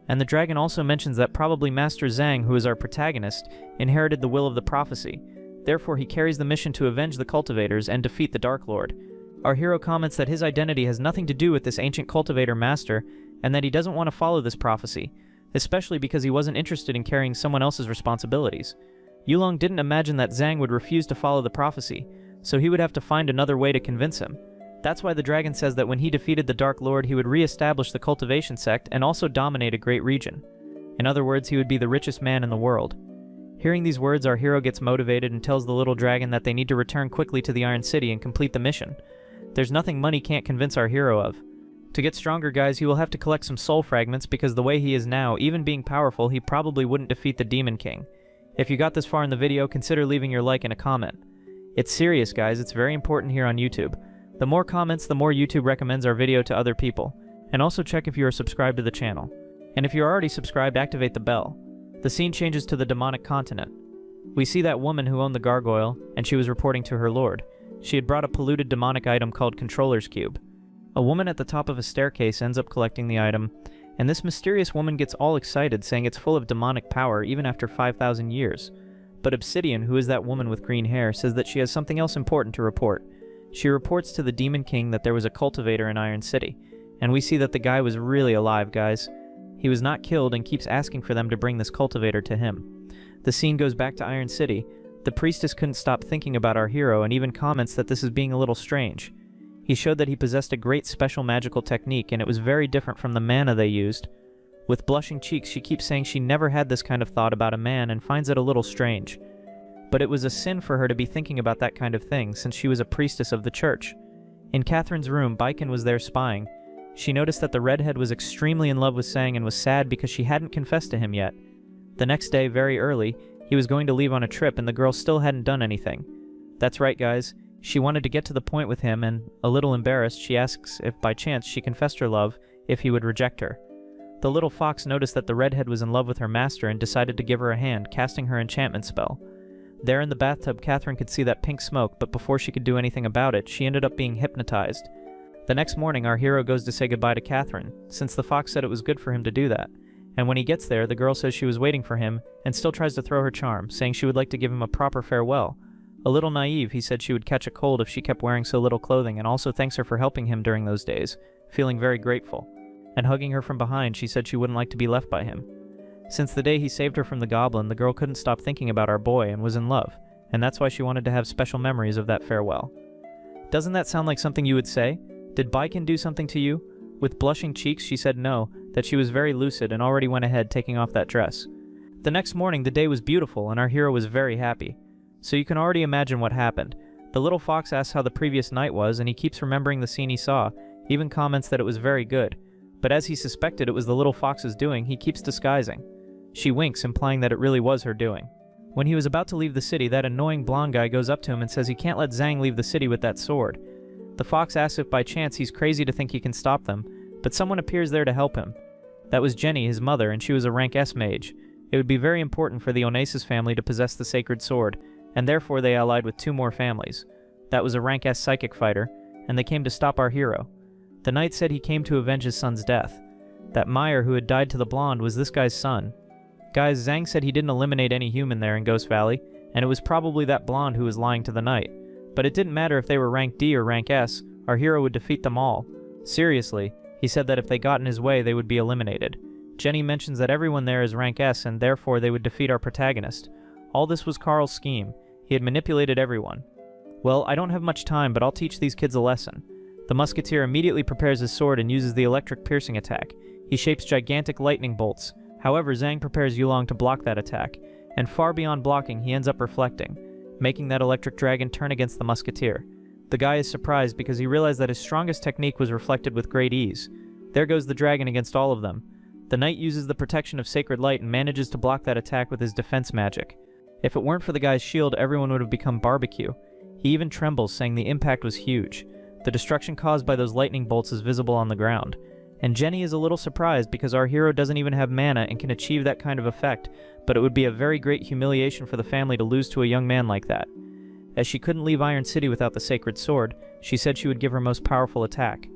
and the dragon also mentions that probably Master Zhang, who is our protagonist, inherited the will of the prophecy. Therefore, he carries the mission to avenge the cultivators and defeat the Dark Lord. Our hero comments that his identity has nothing to do with this ancient cultivator master, and that he doesn't want to follow this prophecy, especially because he wasn't interested in carrying someone else's responsibilities. Yulong didn't imagine that Zhang would refuse to follow the prophecy, so he would have to find another way to convince him. That's why the dragon says that when he defeated the Dark Lord, he would re-establish the cultivation sect and also dominate a great region. In other words, he would be the richest man in the world. Hearing these words, our hero gets motivated and tells the little dragon that they need to return quickly to the Iron City and complete the mission. There's nothing money can't convince our hero of. To get stronger, guys, he will have to collect some soul fragments because the way he is now, even being powerful, he probably wouldn't defeat the Demon King. If you got this far in the video, consider leaving your like and a comment. It's serious, guys, it's very important here on YouTube. The more comments, the more YouTube recommends our video to other people. And also check if you are subscribed to the channel. And if you're already subscribed, activate the bell. The scene changes to the demonic continent. We see that woman who owned the gargoyle, and she was reporting to her lord. She had brought a polluted demonic item called Controller's Cube. A woman at the top of a staircase ends up collecting the item, and this mysterious woman gets all excited, saying it's full of demonic power even after 5,000 years. But Obsidian, who is that woman with green hair, says that she has something else important to report. She reports to the Demon King that there was a cultivator in Iron City, and we see that the guy was really alive, guys. He was not killed and keeps asking for them to bring this cultivator to him. The scene goes back to Iron City. The priestess couldn't stop thinking about our hero and even comments that this is being a little strange. He showed that he possessed a great special magical technique, and it was very different from the mana they used. With blushing cheeks, she keeps saying she never had this kind of thought about a man and finds it a little strange. But it was a sin for her to be thinking about that kind of thing, since she was a priestess of the church. In Catherine's room, Baiken was there spying. She noticed that the redhead was extremely in love with Sang and was sad because she hadn't confessed to him yet. The next day, very early, he was going to leave on a trip and the girl still hadn't done anything. That's right, guys. She wanted to get to the point with him and, a little embarrassed, she asks if by chance she confessed her love, if he would reject her. The little fox noticed that the redhead was in love with her master and decided to give her a hand, casting her enchantment spell. There in the bathtub, Catherine could see that pink smoke, but before she could do anything about it, she ended up being hypnotized. The next morning, our hero goes to say goodbye to Catherine, since the fox said it was good for him to do that. And when he gets there, the girl says she was waiting for him, and still tries to throw her charm, saying she would like to give him a proper farewell. A little naive, he said she would catch a cold if she kept wearing so little clothing, and also thanks her for helping him during those days, feeling very grateful. And hugging her from behind, she said she wouldn't like to be left by him. Since the day he saved her from the goblin, the girl couldn't stop thinking about our boy and was in love, and that's why she wanted to have special memories of that farewell. Doesn't that sound like something you would say? Did Baiken do something to you? With blushing cheeks, she said no, that she was very lucid and already went ahead taking off that dress. The next morning, the day was beautiful, and our hero was very happy. So you can already imagine what happened. The little fox asks how the previous night was, and he keeps remembering the scene he saw, even comments that it was very good. But as he suspected it was the little fox's doing, he keeps disguising. She winks, implying that it really was her doing. When he was about to leave the city, that annoying blonde guy goes up to him and says he can't let Zhang leave the city with that sword. The fox asks if by chance he's crazy to think he can stop them, but someone appears there to help him. That was Jenny, his mother, and she was a rank S mage. It would be very important for the Onassis family to possess the sacred sword, and therefore they allied with two more families. That was a rank S psychic fighter, and they came to stop our hero. The knight said he came to avenge his son's death. That Meyer who had died to the blonde was this guy's son. Guys, Zhang said he didn't eliminate any human there in Ghost Valley, and it was probably that blonde who was lying to the knight. But it didn't matter if they were rank D or rank S, our hero would defeat them all. Seriously, he said that if they got in his way, they would be eliminated. Jenny mentions that everyone there is rank S, and therefore they would defeat our protagonist. All this was Carl's scheme. He had manipulated everyone. Well, I don't have much time, but I'll teach these kids a lesson. The musketeer immediately prepares his sword and uses the electric piercing attack. He shapes gigantic lightning bolts. However, Zhang prepares Yulong to block that attack, and far beyond blocking, he ends up reflecting, making that electric dragon turn against the musketeer. The guy is surprised because he realized that his strongest technique was reflected with great ease. There goes the dragon against all of them. The knight uses the protection of sacred light and manages to block that attack with his defense magic. If it weren't for the guy's shield, everyone would have become barbecue. He even trembles, saying the impact was huge. The destruction caused by those lightning bolts is visible on the ground. And Jenny is a little surprised because our hero doesn't even have mana and can achieve that kind of effect, but it would be a very great humiliation for the family to lose to a young man like that. As she couldn't leave Iron City without the sacred sword, she said she would give her most powerful attack.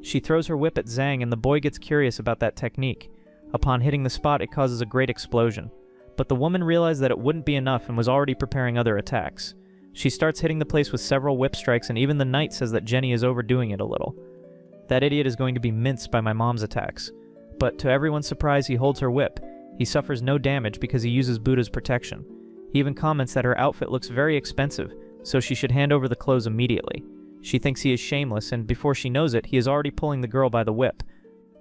She throws her whip at Zhang and the boy gets curious about that technique. Upon hitting the spot, it causes a great explosion. But the woman realized that it wouldn't be enough and was already preparing other attacks. She starts hitting the place with several whip strikes, and even the knight says that Jenny is overdoing it a little. That idiot is going to be minced by my mom's attacks. But to everyone's surprise, he holds her whip. He suffers no damage because he uses Buddha's protection. He even comments that her outfit looks very expensive, so she should hand over the clothes immediately. She thinks he is shameless, and before she knows it, he is already pulling the girl by the whip.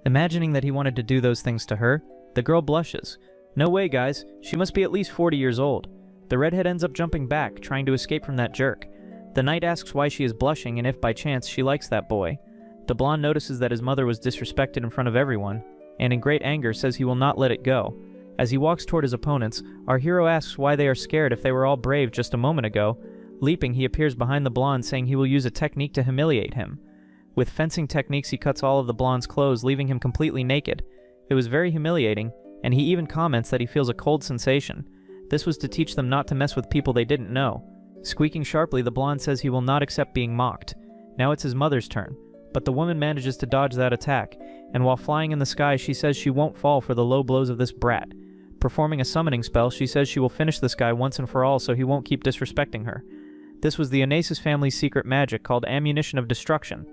Imagining that he wanted to do those things to her, the girl blushes. No way, guys. She must be at least 40 years old. The redhead ends up jumping back, trying to escape from that jerk. The knight asks why she is blushing and if by chance she likes that boy. The blonde notices that his mother was disrespected in front of everyone, and in great anger says he will not let it go. As he walks toward his opponents, our hero asks why they are scared if they were all brave just a moment ago. Leaping, he appears behind the blonde, saying he will use a technique to humiliate him. With fencing techniques, he cuts all of the blonde's clothes, leaving him completely naked. It was very humiliating, and he even comments that he feels a cold sensation. This was to teach them not to mess with people they didn't know. Squeaking sharply, the blonde says he will not accept being mocked. Now it's his mother's turn. But the woman manages to dodge that attack, and while flying in the sky, she says she won't fall for the low blows of this brat. Performing a summoning spell, she says she will finish this guy once and for all so he won't keep disrespecting her. This was the Onasis family's secret magic called Ammunition of Destruction.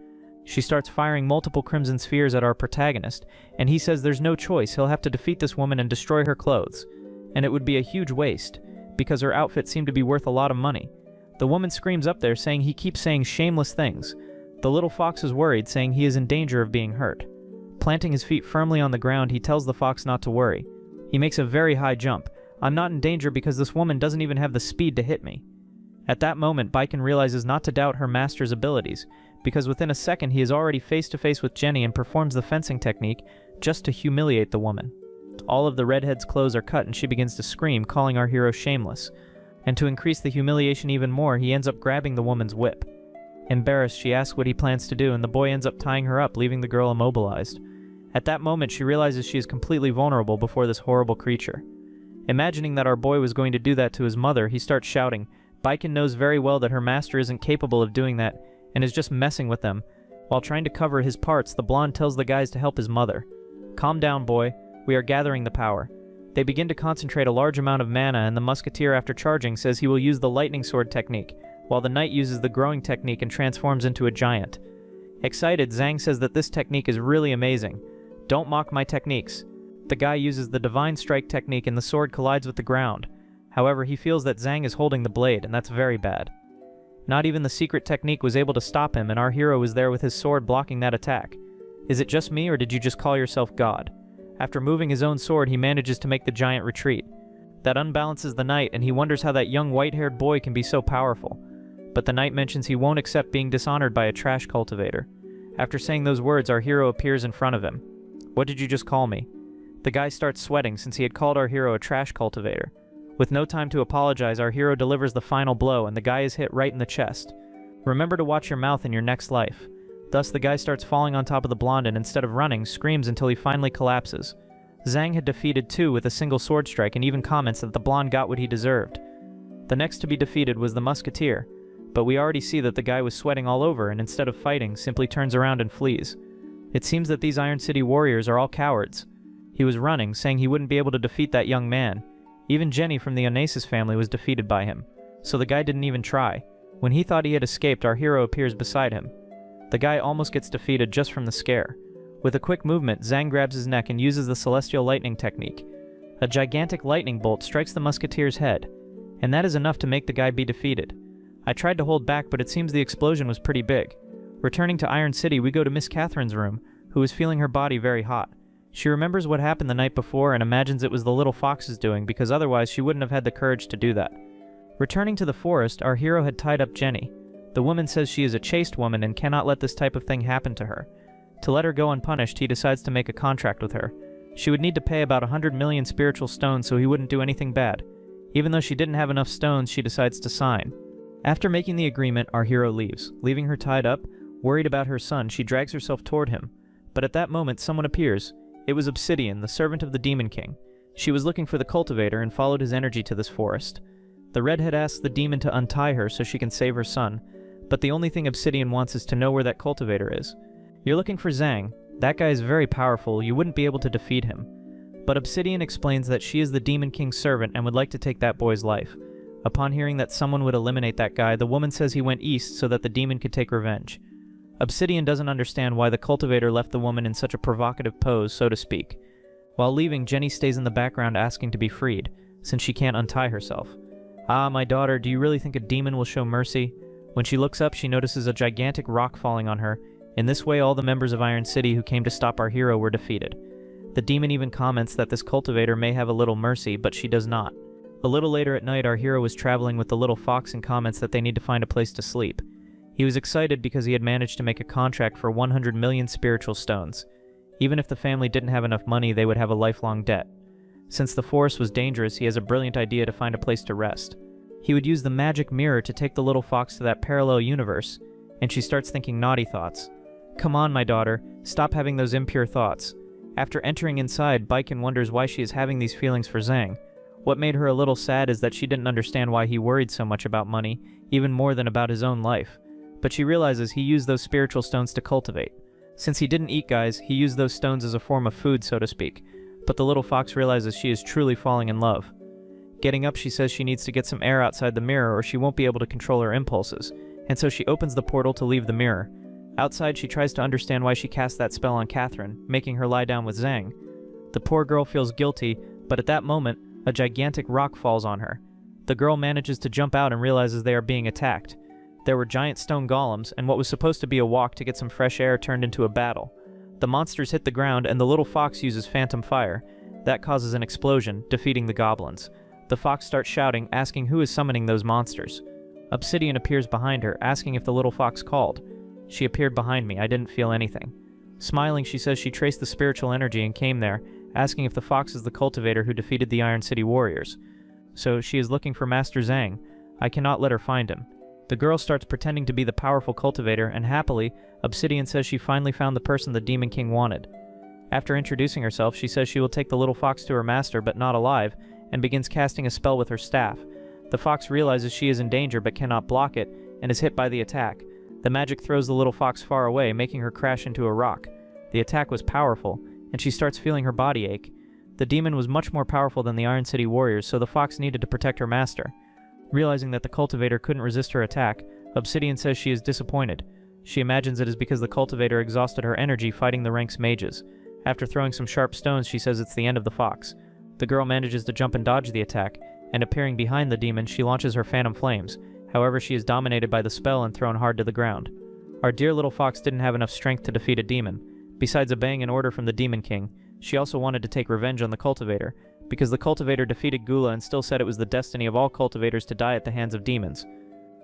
She starts firing multiple crimson spheres at our protagonist, and he says there's no choice, he'll have to defeat this woman and destroy her clothes. And it would be a huge waste, because her outfit seemed to be worth a lot of money. The woman screams up there saying he keeps saying shameless things. The little fox is worried, saying he is in danger of being hurt. Planting his feet firmly on the ground, he tells the fox not to worry. He makes a very high jump. I'm not in danger because this woman doesn't even have the speed to hit me. At that moment, Baiken realizes not to doubt her master's abilities, because within a second he is already face to face with Jenny and performs the fencing technique just to humiliate the woman. All of the redhead's clothes are cut and she begins to scream, calling our hero shameless. And to increase the humiliation even more, he ends up grabbing the woman's whip. Embarrassed, she asks what he plans to do, and the boy ends up tying her up, leaving the girl immobilized. At that moment, she realizes she is completely vulnerable before this horrible creature. Imagining that our boy was going to do that to his mother, he starts shouting. Baiken knows very well that her master isn't capable of doing that, and is just messing with them. While trying to cover his parts, the blonde tells the guys to help his mother. Calm down, boy. We are gathering the power. They begin to concentrate a large amount of mana, and the musketeer, after charging, says he will use the lightning sword technique, while the knight uses the growing technique and transforms into a giant. Excited, Zhang says that this technique is really amazing. Don't mock my techniques. The guy uses the divine strike technique and the sword collides with the ground. However, he feels that Zhang is holding the blade, and that's very bad. Not even the secret technique was able to stop him, and our hero is there with his sword blocking that attack. Is it just me, or did you just call yourself God? After moving his own sword, he manages to make the giant retreat. That unbalances the knight, and he wonders how that young white-haired boy can be so powerful. But the knight mentions he won't accept being dishonored by a trash cultivator. After saying those words, our hero appears in front of him. What did you just call me? The guy starts sweating since he had called our hero a trash cultivator. With no time to apologize, our hero delivers the final blow, and the guy is hit right in the chest. Remember to watch your mouth in your next life. Thus, the guy starts falling on top of the blonde and instead of running, screams until he finally collapses. Zhang had defeated two with a single sword strike and even comments that the blonde got what he deserved. The next to be defeated was the musketeer, but we already see that the guy was sweating all over and instead of fighting, simply turns around and flees. It seems that these Iron City warriors are all cowards. He was running, saying he wouldn't be able to defeat that young man. Even Jenny from the Onasis family was defeated by him, so the guy didn't even try. When he thought he had escaped, our hero appears beside him. The guy almost gets defeated just from the scare. With a quick movement, Zhang grabs his neck and uses the celestial lightning technique. A gigantic lightning bolt strikes the musketeer's head, and that is enough to make the guy be defeated. I tried to hold back, but it seems the explosion was pretty big. Returning to Iron City, we go to Miss Catherine's room, who is feeling her body very hot. She remembers what happened the night before and imagines it was the little fox's doing, because otherwise she wouldn't have had the courage to do that. Returning to the forest, our hero had tied up Jenny. The woman says she is a chaste woman and cannot let this type of thing happen to her. To let her go unpunished, he decides to make a contract with her. She would need to pay about 100 million spiritual stones so he wouldn't do anything bad. Even though she didn't have enough stones, she decides to sign. After making the agreement, our hero leaves. Leaving her tied up, worried about her son, she drags herself toward him. But at that moment, someone appears. It was Obsidian, the servant of the Demon King. She was looking for the cultivator and followed his energy to this forest. The redhead asks the demon to untie her so she can save her son, but the only thing Obsidian wants is to know where that cultivator is. You're looking for Zhang. That guy is very powerful, you wouldn't be able to defeat him. But Obsidian explains that she is the Demon King's servant and would like to take that boy's life. Upon hearing that someone would eliminate that guy, the woman says he went east so that the demon could take revenge. Obsidian doesn't understand why the cultivator left the woman in such a provocative pose, so to speak. While leaving, Jenny stays in the background asking to be freed, since she can't untie herself. Ah, my daughter, do you really think a demon will show mercy? When she looks up, she notices a gigantic rock falling on her. In this way, all the members of Iron City who came to stop our hero were defeated. The demon even comments that this cultivator may have a little mercy, but she does not. A little later at night, our hero was traveling with the little fox and comments that they need to find a place to sleep. He was excited because he had managed to make a contract for 100 million spiritual stones. Even if the family didn't have enough money, they would have a lifelong debt. Since the forest was dangerous, he has a brilliant idea to find a place to rest. He would use the magic mirror to take the little fox to that parallel universe, and she starts thinking naughty thoughts. Come on, my daughter, stop having those impure thoughts. After entering inside, Baiken wonders why she is having these feelings for Zhang. What made her a little sad is that she didn't understand why he worried so much about money, even more than about his own life. But she realizes he used those spiritual stones to cultivate. Since he didn't eat guys, he used those stones as a form of food, so to speak. But the little fox realizes she is truly falling in love. Getting up, she says she needs to get some air outside the mirror or she won't be able to control her impulses, and so she opens the portal to leave the mirror. Outside, she tries to understand why she cast that spell on Catherine, making her lie down with Zhang. The poor girl feels guilty, but at that moment, a gigantic rock falls on her. The girl manages to jump out and realizes they are being attacked. There were giant stone golems, and what was supposed to be a walk to get some fresh air turned into a battle. The monsters hit the ground, and the little fox uses phantom fire. That causes an explosion, defeating the goblins. The fox starts shouting, asking who is summoning those monsters. Obsidian appears behind her, asking if the little fox called. She appeared behind me, I didn't feel anything. Smiling, she says she traced the spiritual energy and came there, asking if the fox is the cultivator who defeated the Iron City warriors. So she is looking for Master Zhang. I cannot let her find him. The girl starts pretending to be the powerful cultivator, and happily, Obsidian says she finally found the person the Demon King wanted. After introducing herself, she says she will take the little fox to her master, but not alive, and begins casting a spell with her staff. The fox realizes she is in danger but cannot block it, and is hit by the attack. The magic throws the little fox far away, making her crash into a rock. The attack was powerful, and she starts feeling her body ache. The demon was much more powerful than the Iron City warriors, so the fox needed to protect her master. Realizing that the cultivator couldn't resist her attack, Obsidian says she is disappointed. She imagines it is because the cultivator exhausted her energy fighting the rank's mages. After throwing some sharp stones, she says it's the end of the fox. The girl manages to jump and dodge the attack, and appearing behind the demon, she launches her phantom flames. However, she is dominated by the spell and thrown hard to the ground. Our dear little fox didn't have enough strength to defeat a demon. Besides obeying an order from the Demon King, she also wanted to take revenge on the cultivator, because the cultivator defeated Gula and still said it was the destiny of all cultivators to die at the hands of demons.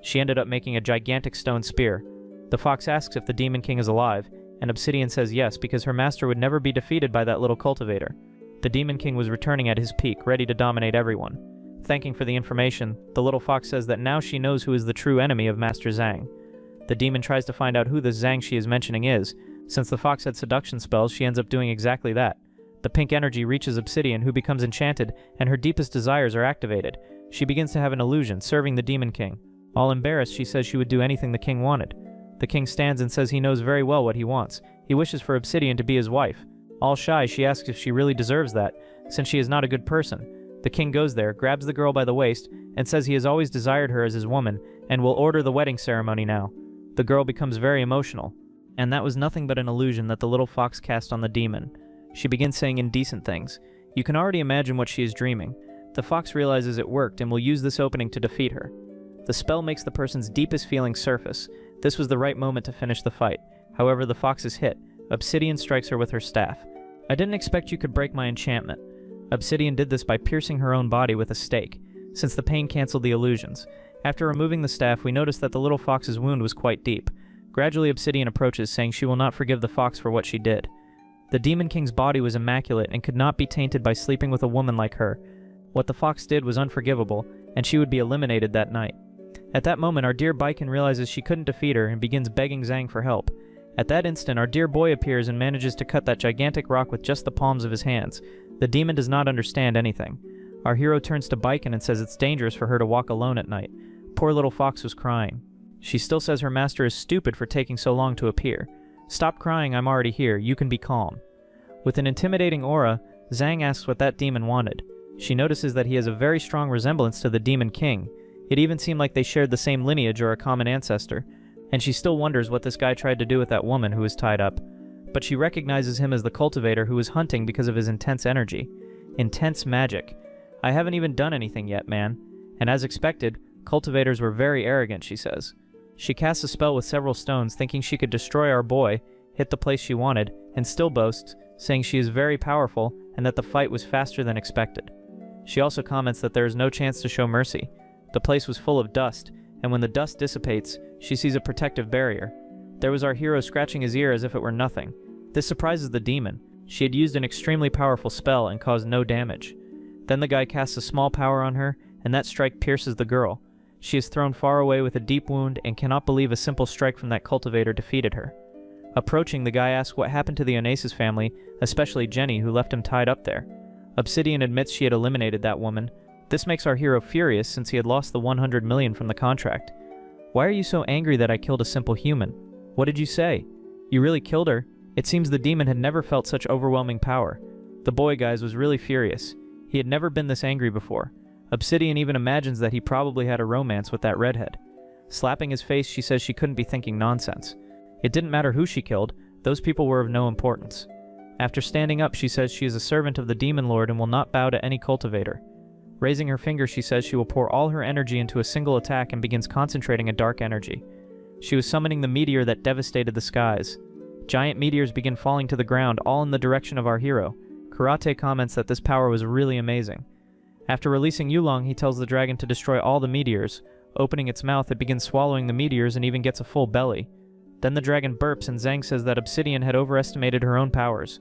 She ended up making a gigantic stone spear. The fox asks if the Demon King is alive, and Obsidian says yes, because her master would never be defeated by that little cultivator. The Demon King was returning at his peak, ready to dominate everyone. Thanking for the information, the little fox says that now she knows who is the true enemy of Master Zhang. The demon tries to find out who this Zhang she is mentioning is. Since the fox had seduction spells, she ends up doing exactly that. The pink energy reaches Obsidian, who becomes enchanted, and her deepest desires are activated. She begins to have an illusion, serving the Demon King. All embarrassed, she says she would do anything the king wanted. The king stands and says he knows very well what he wants. He wishes for Obsidian to be his wife. All shy, she asks if she really deserves that, since she is not a good person. The king goes there, grabs the girl by the waist, and says he has always desired her as his woman, and will order the wedding ceremony now. The girl becomes very emotional. And that was nothing but an illusion that the little fox cast on the demon. She begins saying indecent things. You can already imagine what she is dreaming. The fox realizes it worked and will use this opening to defeat her. The spell makes the person's deepest feelings surface. This was the right moment to finish the fight. However, the fox is hit. Obsidian strikes her with her staff. I didn't expect you could break my enchantment. Obsidian did this by piercing her own body with a stake, since the pain canceled the illusions. After removing the staff, we noticed that the little fox's wound was quite deep. Gradually, Obsidian approaches, saying she will not forgive the fox for what she did. The Demon King's body was immaculate and could not be tainted by sleeping with a woman like her. What the fox did was unforgivable, and she would be eliminated that night. At that moment, our dear Baiken realizes she couldn't defeat her and begins begging Zhang for help. At that instant, our dear boy appears and manages to cut that gigantic rock with just the palms of his hands. The demon does not understand anything. Our hero turns to Baiken and says it's dangerous for her to walk alone at night. Poor little fox was crying. She still says her master is stupid for taking so long to appear. Stop crying, I'm already here, you can be calm. With an intimidating aura, Zhang asks what that demon wanted. She notices that he has a very strong resemblance to the Demon King. It even seemed like they shared the same lineage or a common ancestor. And she still wonders what this guy tried to do with that woman who was tied up. But she recognizes him as the cultivator who was hunting because of his intense energy. Intense magic. I haven't even done anything yet, man. And as expected, cultivators were very arrogant, she says. She casts a spell with several stones, thinking she could destroy our boy, hit the place she wanted, and still boasts, saying she is very powerful and that the fight was faster than expected. She also comments that there is no chance to show mercy. The place was full of dust, and when the dust dissipates, she sees a protective barrier. There was our hero scratching his ear as if it were nothing. This surprises the demon. She had used an extremely powerful spell and caused no damage. Then the guy casts a small power on her, and that strike pierces the girl. She is thrown far away with a deep wound and cannot believe a simple strike from that cultivator defeated her. Approaching, the guy asks what happened to the Onassis family, especially Jenny, who left him tied up there. Obsidian admits she had eliminated that woman. This makes our hero furious since he had lost the 100 million from the contract. Why are you so angry that I killed a simple human? What did you say? You really killed her? It seems the demon had never felt such overwhelming power. The boy, guys, was really furious. He had never been this angry before. Obsidian even imagines that he probably had a romance with that redhead. Slapping his face, she says she couldn't be thinking nonsense. It didn't matter who she killed, those people were of no importance. After standing up, she says she is a servant of the Demon Lord and will not bow to any cultivator. Raising her finger, she says she will pour all her energy into a single attack and begins concentrating a dark energy. She was summoning the meteor that devastated the skies. Giant meteors begin falling to the ground, all in the direction of our hero. Karate comments that this power was really amazing. After releasing Yulong, he tells the dragon to destroy all the meteors. Opening its mouth, it begins swallowing the meteors and even gets a full belly. Then the dragon burps and Zhang says that Obsidian had overestimated her own powers.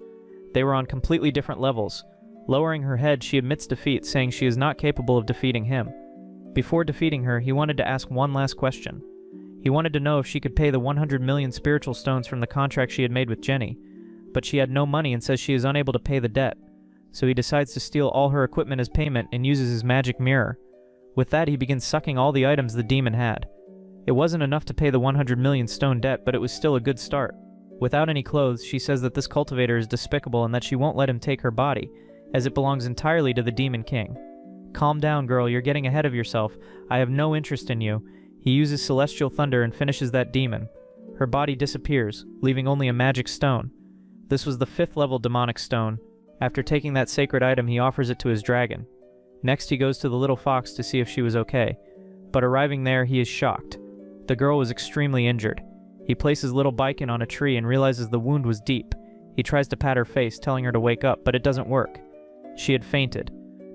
They were on completely different levels. Lowering her head, she admits defeat, saying she is not capable of defeating him. Before defeating her, he wanted to ask one last question. He wanted to know if she could pay the 100 million spiritual stones from the contract she had made with Jenny, but she had no money and says she is unable to pay the debt. So he decides to steal all her equipment as payment and uses his magic mirror. With that, he begins sucking all the items the demon had. It wasn't enough to pay the 100 million stone debt, but it was still a good start. Without any clothes, she says that this cultivator is despicable and that she won't let him take her body, as it belongs entirely to the Demon King. Calm down, girl, you're getting ahead of yourself. I have no interest in you. He uses celestial thunder and finishes that demon. Her body disappears, leaving only a magic stone. This was the 5th level demonic stone. After taking that sacred item, he offers it to his dragon. Next, he goes to the little fox to see if she was okay. But arriving there, he is shocked. The girl was extremely injured. He places little Baiken on a tree and realizes the wound was deep. He tries to pat her face, telling her to wake up, but it doesn't work. She had fainted.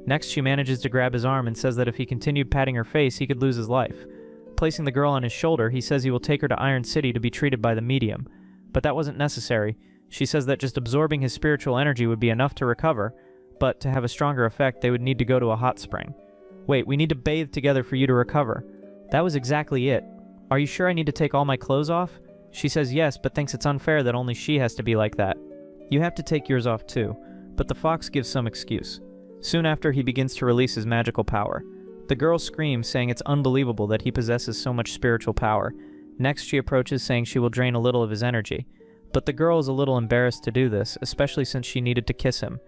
Next, she manages to grab his arm and says that if he continued patting her face, he could lose his life. Placing the girl on his shoulder, he says he will take her to Iron City to be treated by the medium. But that wasn't necessary. She says that just absorbing his spiritual energy would be enough to recover, but to have a stronger effect, they would need to go to a hot spring. Wait, we need to bathe together for you to recover. That was exactly it. Are you sure I need to take all my clothes off? She says yes, but thinks it's unfair that only she has to be like that. You have to take yours off too, but the fox gives some excuse. Soon after, he begins to release his magical power. The girl screams, saying it's unbelievable that he possesses so much spiritual power. Next, she approaches, saying she will drain a little of his energy. But the girl is a little embarrassed to do this, especially since she needed to kiss him.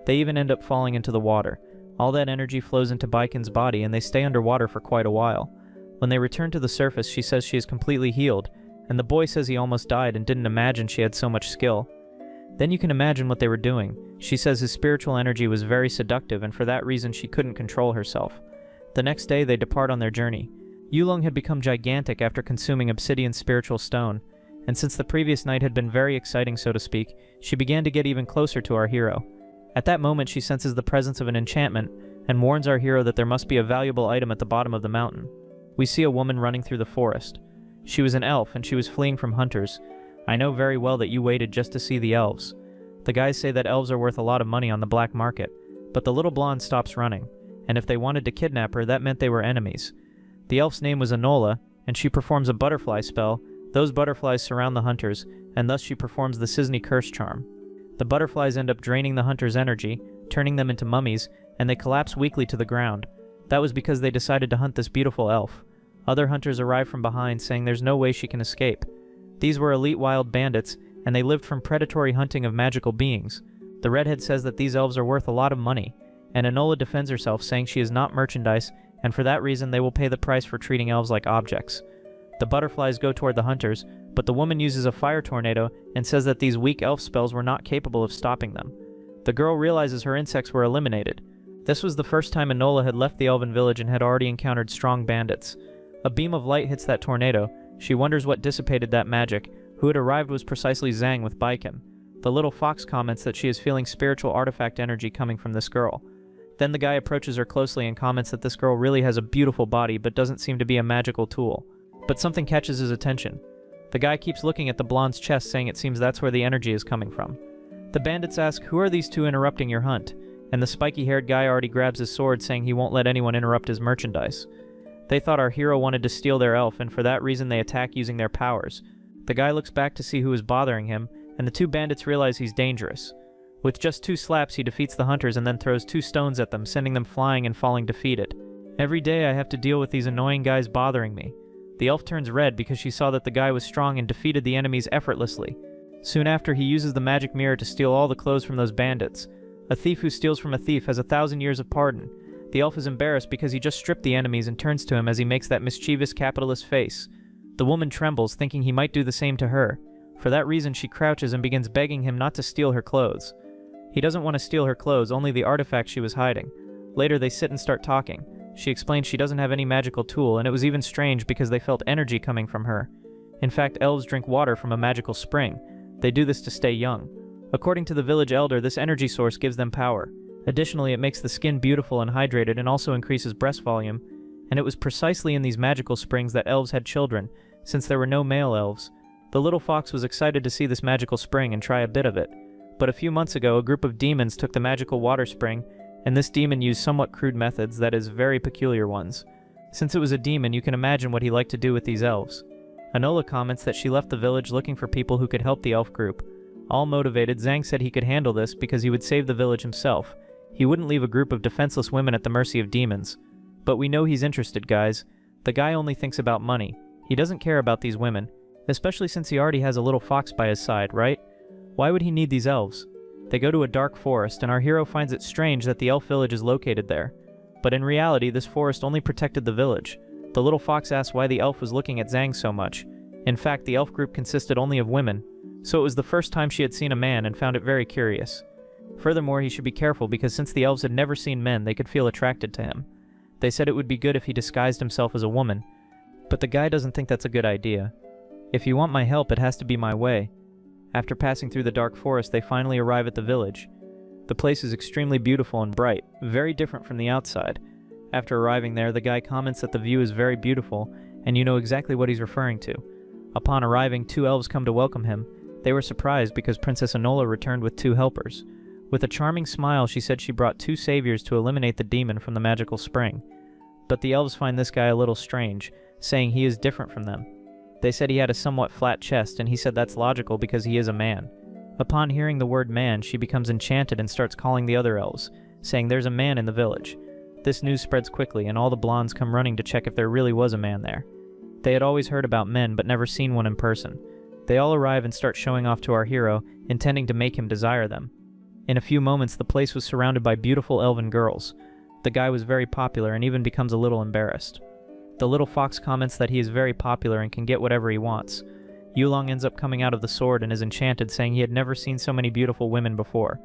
They even end up falling into the water. All that energy flows into Baiken's body, and they stay underwater for quite a while. When they return to the surface, she says she is completely healed, and the boy says he almost died and didn't imagine she had so much skill. Then you can imagine what they were doing. She says his spiritual energy was very seductive, and for that reason she couldn't control herself. The next day, they depart on their journey. Yulong had become gigantic after consuming Obsidian's spiritual stone, and since the previous night had been very exciting, so to speak, she began to get even closer to our hero. At that moment, she senses the presence of an enchantment, and warns our hero that there must be a valuable item at the bottom of the mountain. We see a woman running through the forest. She was an elf, and she was fleeing from hunters. I know very well that you waited just to see the elves. The guys say that elves are worth a lot of money on the black market, but the little blonde stops running. And if they wanted to kidnap her, that meant they were enemies. The elf's name was Enola, and she performs a butterfly spell. Those butterflies surround the hunters, and thus she performs the Cisne curse charm. The butterflies end up draining the hunter's energy, turning them into mummies, and they collapse weakly to the ground. That was because they decided to hunt this beautiful elf. Other hunters arrive from behind, saying there's no way she can escape. These were elite wild bandits, and they lived from predatory hunting of magical beings. The redhead says that these elves are worth a lot of money, and Enola defends herself, saying she is not merchandise, and for that reason they will pay the price for treating elves like objects. The butterflies go toward the hunters, but the woman uses a fire tornado and says that these weak elf spells were not capable of stopping them. The girl realizes her insects were eliminated. This was the first time Enola had left the elven village and had already encountered strong bandits. A beam of light hits that tornado. She wonders what dissipated that magic. Who had arrived was precisely Zhang with Baiken. The little fox comments that she is feeling spiritual artifact energy coming from this girl. Then the guy approaches her closely and comments that this girl really has a beautiful body but doesn't seem to be a magical tool. But something catches his attention. The guy keeps looking at the blonde's chest, saying it seems that's where the energy is coming from. The bandits ask, "Who are these two interrupting your hunt?" And the spiky-haired guy already grabs his sword, saying he won't let anyone interrupt his merchandise. They thought our hero wanted to steal their elf, and for that reason they attack using their powers. The guy looks back to see who is bothering him, and the two bandits realize he's dangerous. With just 2 slaps, he defeats the hunters and then throws 2 stones at them, sending them flying and falling defeated. Every day I have to deal with these annoying guys bothering me. The elf turns red because she saw that the guy was strong and defeated the enemies effortlessly. Soon after, he uses the magic mirror to steal all the clothes from those bandits. A thief who steals from a thief has 1,000 years of pardon. The elf is embarrassed because he just stripped the enemies and turns to him as he makes that mischievous capitalist face. The woman trembles, thinking he might do the same to her. For that reason, she crouches and begins begging him not to steal her clothes. He doesn't want to steal her clothes, only the artifact she was hiding. Later, they sit and start talking. She explains she doesn't have any magical tool, and it was even strange because they felt energy coming from her. In fact, elves drink water from a magical spring. They do this to stay young. According to the village elder, this energy source gives them power. Additionally, it makes the skin beautiful and hydrated and also increases breast volume. And it was precisely in these magical springs that elves had children, since there were no male elves. The little fox was excited to see this magical spring and try a bit of it. But a few months ago, a group of demons took the magical water spring, and this demon used somewhat crude methods, that is, very peculiar ones. Since it was a demon, you can imagine what he liked to do with these elves. Enola comments that she left the village looking for people who could help the elf group. All motivated, Zhang said he could handle this because he would save the village himself. He wouldn't leave a group of defenseless women at the mercy of demons. But we know he's interested, guys. The guy only thinks about money. He doesn't care about these women, especially since he already has a little fox by his side, right? Why would he need these elves? They go to a dark forest, and our hero finds it strange that the elf village is located there. But in reality, this forest only protected the village. The little fox asks why the elf was looking at Zhang so much. In fact, the elf group consisted only of women, so it was the first time she had seen a man and found it very curious. Furthermore, he should be careful because since the elves had never seen men, they could feel attracted to him. They said it would be good if he disguised himself as a woman, but the guy doesn't think that's a good idea. If you want my help, it has to be my way. After passing through the dark forest, they finally arrive at the village. The place is extremely beautiful and bright, very different from the outside. After arriving there, the guy comments that the view is very beautiful, and you know exactly what he's referring to. Upon arriving, 2 elves come to welcome him. They were surprised because Princess Enola returned with 2 helpers. With a charming smile, she said she brought 2 saviors to eliminate the demon from the magical spring. But the elves find this guy a little strange, saying he is different from them. They said he had a somewhat flat chest, and he said that's logical because he is a man. Upon hearing the word man, she becomes enchanted and starts calling the other elves, saying there's a man in the village. This news spreads quickly, and all the blondes come running to check if there really was a man there. They had always heard about men, but never seen one in person. They all arrive and start showing off to our hero, intending to make him desire them. In a few moments, the place was surrounded by beautiful elven girls. The guy was very popular and even becomes a little embarrassed. The little fox comments that he is very popular and can get whatever he wants. Yulong ends up coming out of the sword and is enchanted, saying he had never seen so many beautiful women before.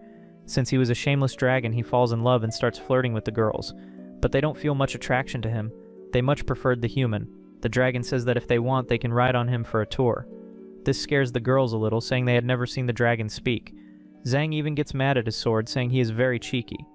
Since he was a shameless dragon, he falls in love and starts flirting with the girls. But they don't feel much attraction to him. They much preferred the human. The dragon says that if they want, they can ride on him for a tour. This scares the girls a little, saying they had never seen the dragon speak. Zhang even gets mad at his sword, saying he is very cheeky.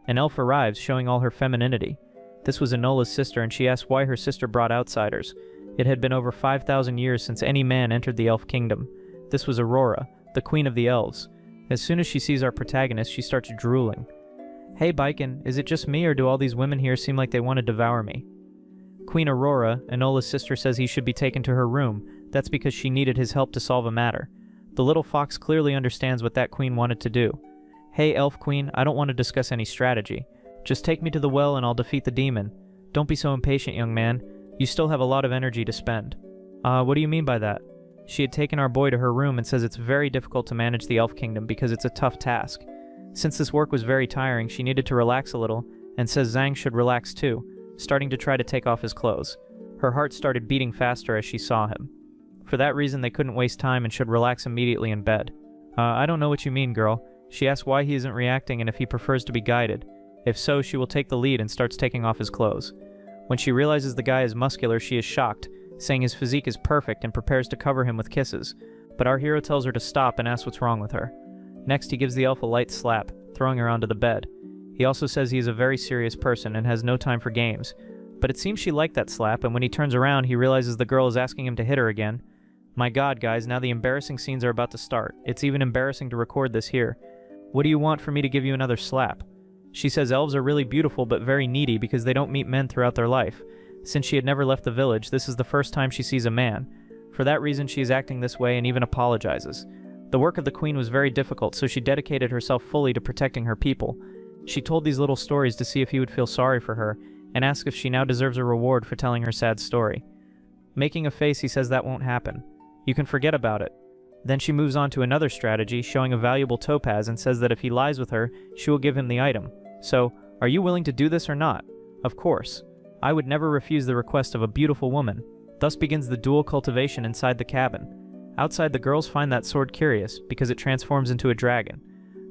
An elf arrives, showing all her femininity. This was Enola's sister, and she asked why her sister brought outsiders. It had been over 5,000 years since any man entered the elf kingdom. This was Aurora, the queen of the elves. As soon as she sees our protagonist, she starts drooling. Hey Baiken, is it just me or do all these women here seem like they want to devour me? Queen Aurora, Enola's sister, says he should be taken to her room. That's because she needed his help to solve a matter. The little fox clearly understands what that queen wanted to do. Hey elf queen, I don't want to discuss any strategy. Just take me to the well and I'll defeat the demon. Don't be so impatient, young man. You still have a lot of energy to spend. What do you mean by that? She had taken our boy to her room and says it's very difficult to manage the elf kingdom because it's a tough task. Since this work was very tiring, she needed to relax a little, and says Zhang should relax too, starting to try to take off his clothes. Her heart started beating faster as she saw him. For that reason, they couldn't waste time and should relax immediately in bed. I don't know what you mean, girl. She asks why he isn't reacting and if he prefers to be guided. If so, she will take the lead and starts taking off his clothes. When she realizes the guy is muscular, she is shocked, saying his physique is perfect and prepares to cover him with kisses. But our hero tells her to stop and asks what's wrong with her. Next, he gives the elf a light slap, throwing her onto the bed. He also says he is a very serious person and has no time for games. But it seems she liked that slap, and when he turns around, he realizes the girl is asking him to hit her again. My god, guys, now the embarrassing scenes are about to start. It's even embarrassing to record this here. What do you want for me to give you another slap? She says elves are really beautiful but very needy because they don't meet men throughout their life. Since she had never left the village, this is the first time she sees a man. For that reason, she is acting this way and even apologizes. The work of the queen was very difficult, so she dedicated herself fully to protecting her people. She told these little stories to see if he would feel sorry for her, and asked if she now deserves a reward for telling her sad story. Making a face, he says that won't happen. You can forget about it. Then she moves on to another strategy, showing a valuable topaz, and says that if he lies with her, she will give him the item. So, Are you willing to do this or not? Of course. I would never refuse the request of a beautiful woman. Thus begins the dual cultivation inside the cabin. Outside, the girls find that sword curious because it transforms into a dragon.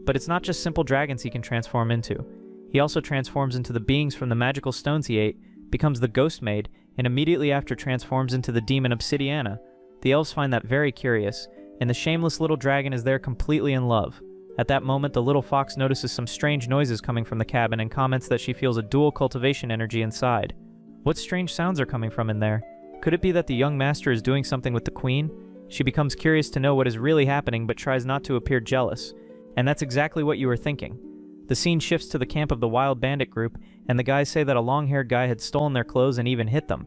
But it's not just simple dragons he can transform into. He also transforms into the beings from the magical stones he ate, becomes the ghost maid, and immediately after transforms into the demon Obsidiana. The elves find that very curious, and the shameless little dragon is there completely in love. At that moment, the little fox notices some strange noises coming from the cabin and comments that she feels a dual cultivation energy inside. What strange sounds are coming from in there? Could it be that the young master is doing something with the queen? She becomes curious to know what is really happening but tries not to appear jealous. And that's exactly what you were thinking. The scene shifts to the camp of the wild bandit group, and the guys say that a long-haired guy had stolen their clothes and even hit them.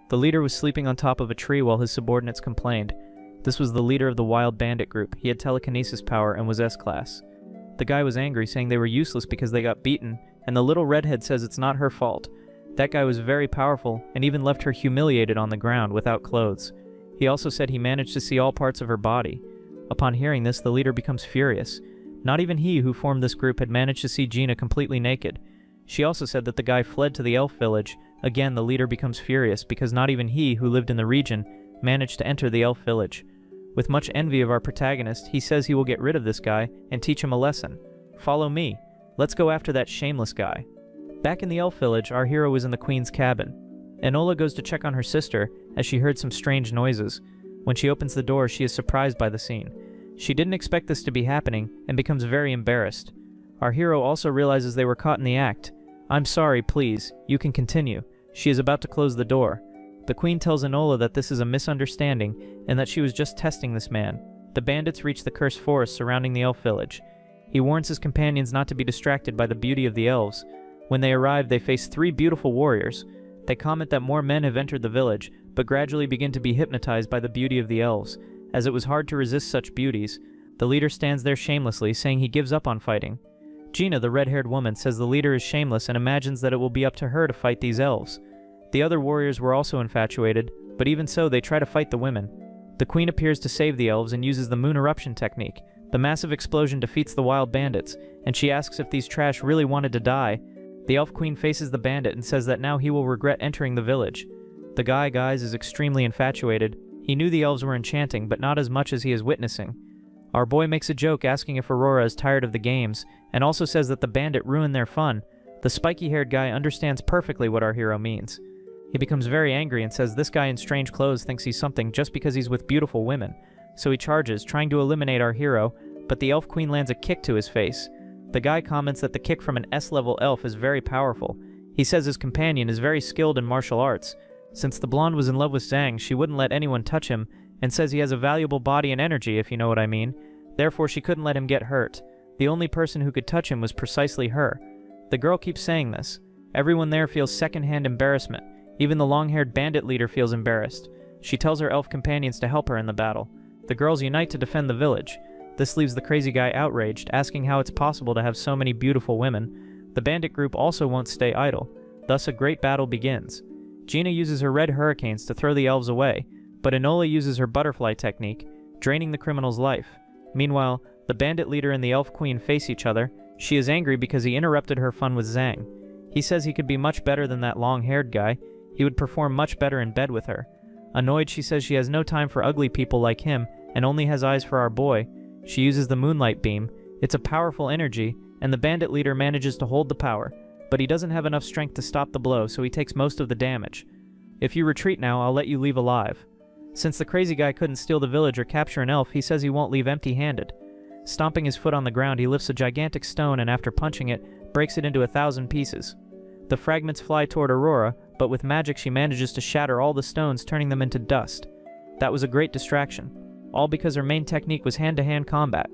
The leader was sleeping on top of a tree while his subordinates complained. This was the leader of the wild bandit group. He had telekinesis power and was S-class. The guy was angry, saying they were useless because they got beaten, and the little redhead says it's not her fault. That guy was very powerful, and even left her humiliated on the ground without clothes. He also said he managed to see all parts of her body. Upon hearing this, the leader becomes furious. Not even he who formed this group had managed to see Gina completely naked. She also said that the guy fled to the elf village. Again, the leader becomes furious because not even he, who lived in the region, managed to enter the elf village. With much envy of our protagonist, he says he will get rid of this guy and teach him a lesson. Follow me. Let's go after that shameless guy. Back in the elf village, our hero is in the queen's cabin. Enola goes to check on her sister as she heard some strange noises. When she opens the door, she is surprised by the scene. She didn't expect this to be happening and becomes very embarrassed. Our hero also realizes they were caught in the act. I'm sorry, please. You can continue. She is about to close the door. The queen tells Enola that this is a misunderstanding and that she was just testing this man. The bandits reach the cursed forest surrounding the elf village. He warns his companions not to be distracted by the beauty of the elves. When they arrive, they face 3 beautiful warriors. They comment that more men have entered the village, but gradually begin to be hypnotized by the beauty of the elves. As it was hard to resist such beauties, the leader stands there shamelessly, saying he gives up on fighting. Gina, the red-haired woman, says the leader is shameless and imagines that it will be up to her to fight these elves. The other warriors were also infatuated, but even so, they try to fight the women. The queen appears to save the elves and uses the moon eruption technique. The massive explosion defeats the wild bandits, and she asks if these trash really wanted to die. The elf queen faces the bandit and says that now he will regret entering the village. The guy is extremely infatuated. He knew the elves were enchanting, but not as much as he is witnessing. Our boy makes a joke asking if Aurora is tired of the games, and also says that the bandit ruined their fun. The spiky-haired guy understands perfectly what our hero means. He becomes very angry and says this guy in strange clothes thinks he's something just because he's with beautiful women. So he charges, trying to eliminate our hero, but the elf queen lands a kick to his face. The guy comments that the kick from an S-level elf is very powerful. He says his companion is very skilled in martial arts. Since the blonde was in love with Zhang, she wouldn't let anyone touch him, and says he has a valuable body and energy, if you know what I mean. Therefore, she couldn't let him get hurt. The only person who could touch him was precisely her. The girl keeps saying this. Everyone there feels second-hand embarrassment. Even the long-haired bandit leader feels embarrassed. She tells her elf companions to help her in the battle. The girls unite to defend the village. This leaves the crazy guy outraged, asking how it's possible to have so many beautiful women. The bandit group also won't stay idle. Thus, a great battle begins. Gina uses her red hurricanes to throw the elves away, but Enola uses her butterfly technique, draining the criminal's life. Meanwhile, the bandit leader and the elf queen face each other. She is angry because he interrupted her fun with Zhang. He says he could be much better than that long-haired guy. He would perform much better in bed with her. Annoyed, she says she has no time for ugly people like him and only has eyes for our boy. She uses the moonlight beam. It's a powerful energy, and the bandit leader manages to hold the power, but he doesn't have enough strength to stop the blow, so he takes most of the damage. If you retreat now, I'll let you leave alive. Since the crazy guy couldn't steal the village or capture an elf, he says he won't leave empty-handed. Stomping his foot on the ground, he lifts a gigantic stone and after punching it, breaks it into 1,000 pieces. The fragments fly toward Aurora, but with magic she manages to shatter all the stones, turning them into dust. That was a great distraction, all because her main technique was hand-to-hand combat.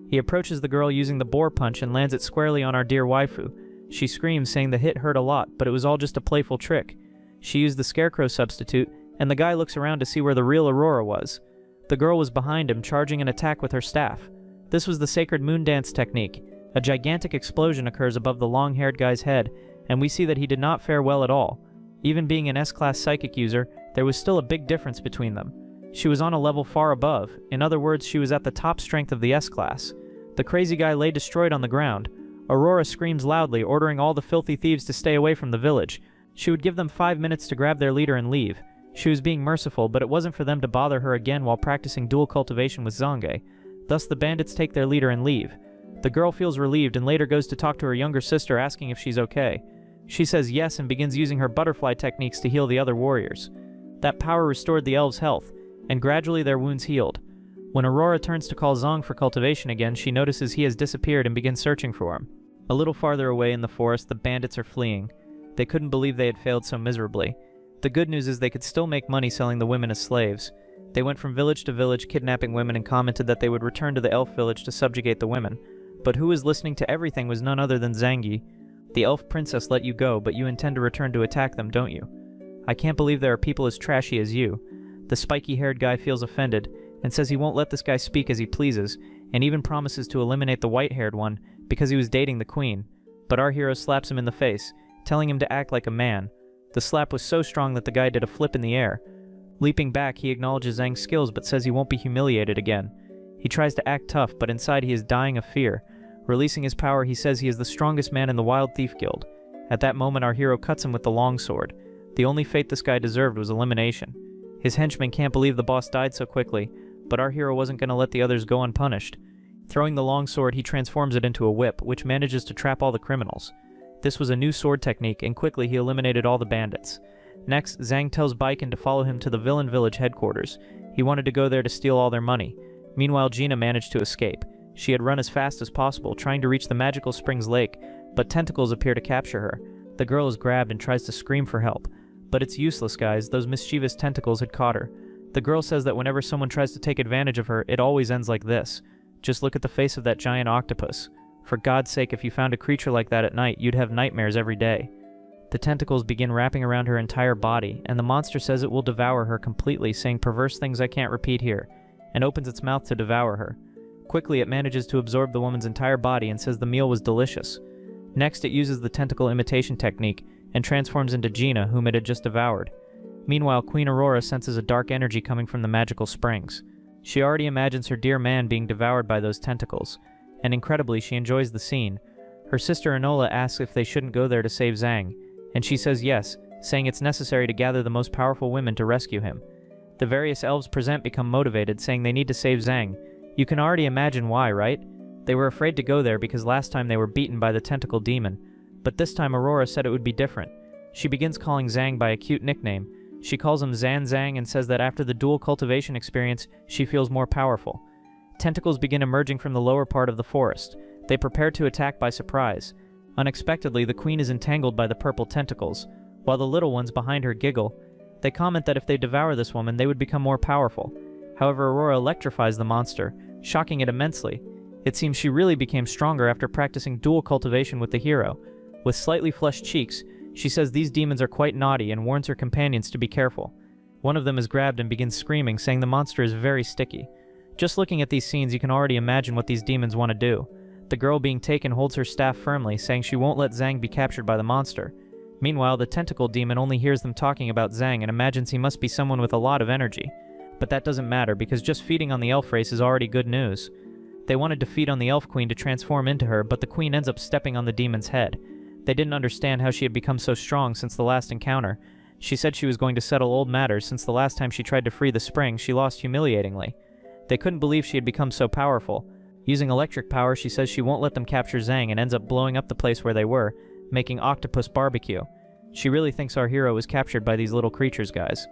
He approaches the girl using the boar punch and lands it squarely on our dear waifu. She screams, saying the hit hurt a lot, but it was all just a playful trick. She used the scarecrow substitute, and the guy looks around to see where the real Aurora was. The girl was behind him, charging an attack with her staff. This was the sacred moon dance technique. A gigantic explosion occurs above the long-haired guy's head, and we see that he did not fare well at all. Even being an S-class psychic user, there was still a big difference between them. She was on a level far above. In other words, she was at the top strength of the S-class. The crazy guy lay destroyed on the ground. Aurora screams loudly, ordering all the filthy thieves to stay away from the village. She would give them 5 minutes to grab their leader and leave. She was being merciful, but it wasn't for them to bother her again while practicing dual cultivation with Zange. Thus the bandits take their leader and leave. The girl feels relieved and later goes to talk to her younger sister, asking if she's okay. She says yes and begins using her butterfly techniques to heal the other warriors. That power restored the elves' health, and gradually their wounds healed. When Aurora turns to call Zong for cultivation again, she notices he has disappeared and begins searching for him. A little farther away in the forest, the bandits are fleeing. They couldn't believe they had failed so miserably. The good news is they could still make money selling the women as slaves. They went from village to village kidnapping women and commented that they would return to the elf village to subjugate the women. But who was listening to everything was none other than Zangi. The elf princess let you go, but you intend to return to attack them, don't you? I can't believe there are people as trashy as you. The spiky-haired guy feels offended, and says he won't let this guy speak as he pleases, and even promises to eliminate the white-haired one because he was dating the queen. But our hero slaps him in the face, telling him to act like a man. The slap was so strong that the guy did a flip in the air. Leaping back, he acknowledges Zhang's skills but says he won't be humiliated again. He tries to act tough, but inside he is dying of fear. Releasing his power, he says he is the strongest man in the Wild Thief Guild. At that moment, our hero cuts him with the longsword. The only fate this guy deserved was elimination. His henchmen can't believe the boss died so quickly, but our hero wasn't going to let the others go unpunished. Throwing the longsword, he transforms it into a whip, which manages to trap all the criminals. This was a new sword technique, and quickly he eliminated all the bandits. Next, Zhang tells Baiken to follow him to the villain village headquarters. He wanted to go there to steal all their money. Meanwhile, Gina managed to escape. She had run as fast as possible, trying to reach the magical Springs Lake, but tentacles appear to capture her. The girl is grabbed and tries to scream for help. But it's useless, guys. Those mischievous tentacles had caught her. The girl says that whenever someone tries to take advantage of her, it always ends like this. Just look at the face of that giant octopus. For God's sake, if you found a creature like that at night, you'd have nightmares every day. The tentacles begin wrapping around her entire body, and the monster says it will devour her completely, saying perverse things I can't repeat here, and opens its mouth to devour her. Quickly, it manages to absorb the woman's entire body and says the meal was delicious. Next, it uses the tentacle imitation technique and transforms into Gina, whom it had just devoured. Meanwhile, Queen Aurora senses a dark energy coming from the magical springs. She already imagines her dear man being devoured by those tentacles, and incredibly, she enjoys the scene. Her sister Enola asks if they shouldn't go there to save Zhang, and she says yes, saying it's necessary to gather the most powerful women to rescue him. The various elves present become motivated, saying they need to save Zhang. You can already imagine why, right? They were afraid to go there because last time they were beaten by the tentacle demon. But this time Aurora said it would be different. She begins calling Zhang by a cute nickname. She calls him Zhang and says that after the dual cultivation experience, she feels more powerful. Tentacles begin emerging from the lower part of the forest. They prepare to attack by surprise. Unexpectedly, the queen is entangled by the purple tentacles, while the little ones behind her giggle. They comment that if they devour this woman, they would become more powerful. However, Aurora electrifies the monster, shocking it immensely. It seems she really became stronger after practicing dual cultivation with the hero. With slightly flushed cheeks, she says these demons are quite naughty and warns her companions to be careful. One of them is grabbed and begins screaming, saying the monster is very sticky. Just looking at these scenes, you can already imagine what these demons want to do. The girl being taken holds her staff firmly, saying she won't let Zhang be captured by the monster. Meanwhile, the tentacle demon only hears them talking about Zhang and imagines he must be someone with a lot of energy. But that doesn't matter, because just feeding on the elf race is already good news. They wanted to feed on the elf queen to transform into her, but the queen ends up stepping on the demon's head. They didn't understand how she had become so strong since the last encounter. She said she was going to settle old matters since the last time she tried to free the spring, she lost humiliatingly. They couldn't believe she had become so powerful. Using electric power, she says she won't let them capture Zhang and ends up blowing up the place where they were, making octopus barbecue. She really thinks our hero was captured by these little creatures, guys.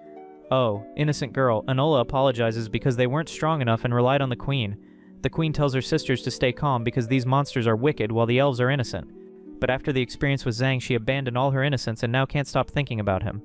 Oh, innocent girl, Enola apologizes because they weren't strong enough and relied on the queen. The queen tells her sisters to stay calm because these monsters are wicked while the elves are innocent. But after the experience with Zhang, she abandoned all her innocence and now can't stop thinking about him.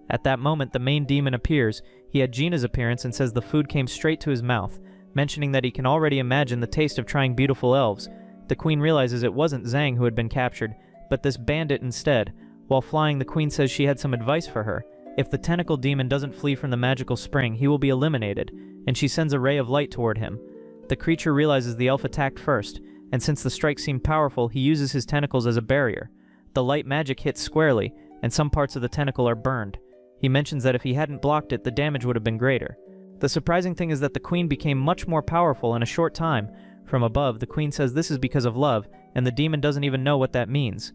At that moment, the main demon appears. He had Gina's appearance and says the food came straight to his mouth, mentioning that he can already imagine the taste of trying beautiful elves. The queen realizes it wasn't Zhang who had been captured, but this bandit instead. While flying, the queen says she had some advice for her. If the tentacle demon doesn't flee from the magical spring, he will be eliminated, and she sends a ray of light toward him. The creature realizes the elf attacked first, and since the strike seemed powerful, he uses his tentacles as a barrier. The light magic hits squarely, and some parts of the tentacle are burned. He mentions that if he hadn't blocked it, the damage would have been greater. The surprising thing is that the queen became much more powerful in a short time. From above, the queen says this is because of love, and the demon doesn't even know what that means.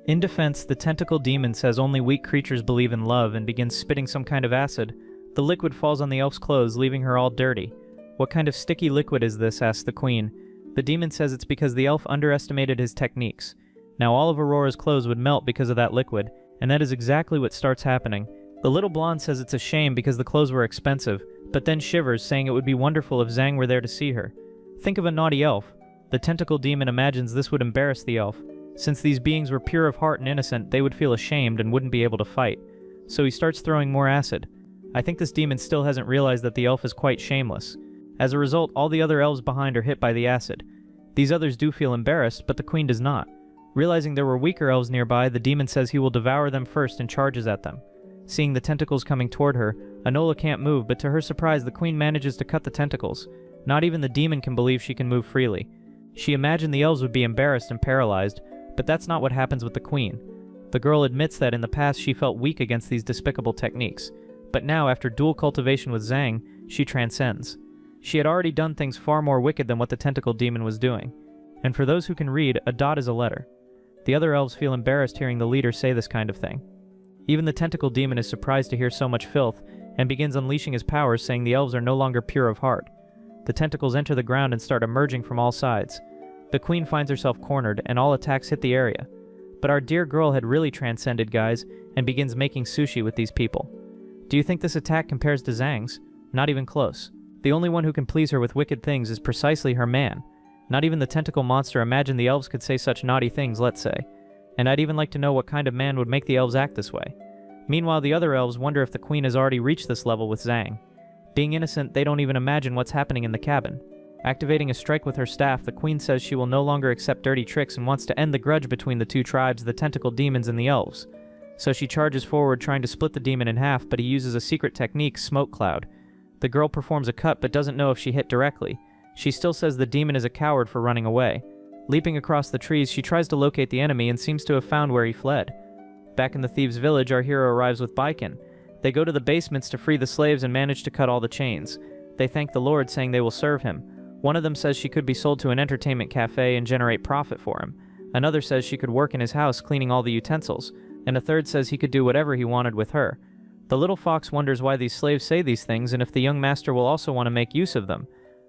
In defense, the tentacle demon says only weak creatures believe in love and begins spitting some kind of acid. The liquid falls on the elf's clothes, leaving her all dirty. "What kind of sticky liquid is this?" asks the queen. The demon says it's because the elf underestimated his techniques. Now all of Aurora's clothes would melt because of that liquid, and that is exactly what starts happening. The little blonde says it's a shame because the clothes were expensive, but then shivers, saying it would be wonderful if Zhang were there to see her. Think of a naughty elf. The tentacle demon imagines this would embarrass the elf. Since these beings were pure of heart and innocent, they would feel ashamed and wouldn't be able to fight. So he starts throwing more acid. I think this demon still hasn't realized that the elf is quite shameless. As a result, all the other elves behind are hit by the acid. These others do feel embarrassed, but the queen does not. Realizing there were weaker elves nearby, the demon says he will devour them first and charges at them. Seeing the tentacles coming toward her, Enola can't move, but to her surprise, the queen manages to cut the tentacles. Not even the demon can believe she can move freely. She imagined the elves would be embarrassed and paralyzed, but that's not what happens with the queen. The girl admits that in the past she felt weak against these despicable techniques, but now, after dual cultivation with Zhang, she transcends. She had already done things far more wicked than what the tentacle demon was doing. And for those who can read, a dot is a letter. The other elves feel embarrassed hearing the leader say this kind of thing. Even the tentacle demon is surprised to hear so much filth, and begins unleashing his powers, saying the elves are no longer pure of heart. The tentacles enter the ground and start emerging from all sides. The queen finds herself cornered, and all attacks hit the area. But our dear girl had really transcended, guys, and begins making sushi with these people. Do you think this attack compares to Zhang's? Not even close. The only one who can please her with wicked things is precisely her man. Not even the tentacle monster imagined the elves could say such naughty things, let's say. And I'd even like to know what kind of man would make the elves act this way. Meanwhile, the other elves wonder if the queen has already reached this level with Zhang. Being innocent, they don't even imagine what's happening in the cabin. Activating a strike with her staff, the queen says she will no longer accept dirty tricks and wants to end the grudge between the two tribes, the tentacle demons and the elves. So she charges forward, trying to split the demon in half, but he uses a secret technique, smoke cloud. The girl performs a cut but doesn't know if she hit directly. She still says the demon is a coward for running away. Leaping across the trees, she tries to locate the enemy and seems to have found where he fled. Back in the thieves' village, our hero arrives with Baiken. They go to the basements to free the slaves and manage to cut all the chains. They thank the Lord, saying they will serve him. One of them says she could be sold to an entertainment cafe and generate profit for him. Another says she could work in his house cleaning all the utensils, and a third says he could do whatever he wanted with her. The little fox wonders why these slaves say these things and if the young master will also want to make use of them.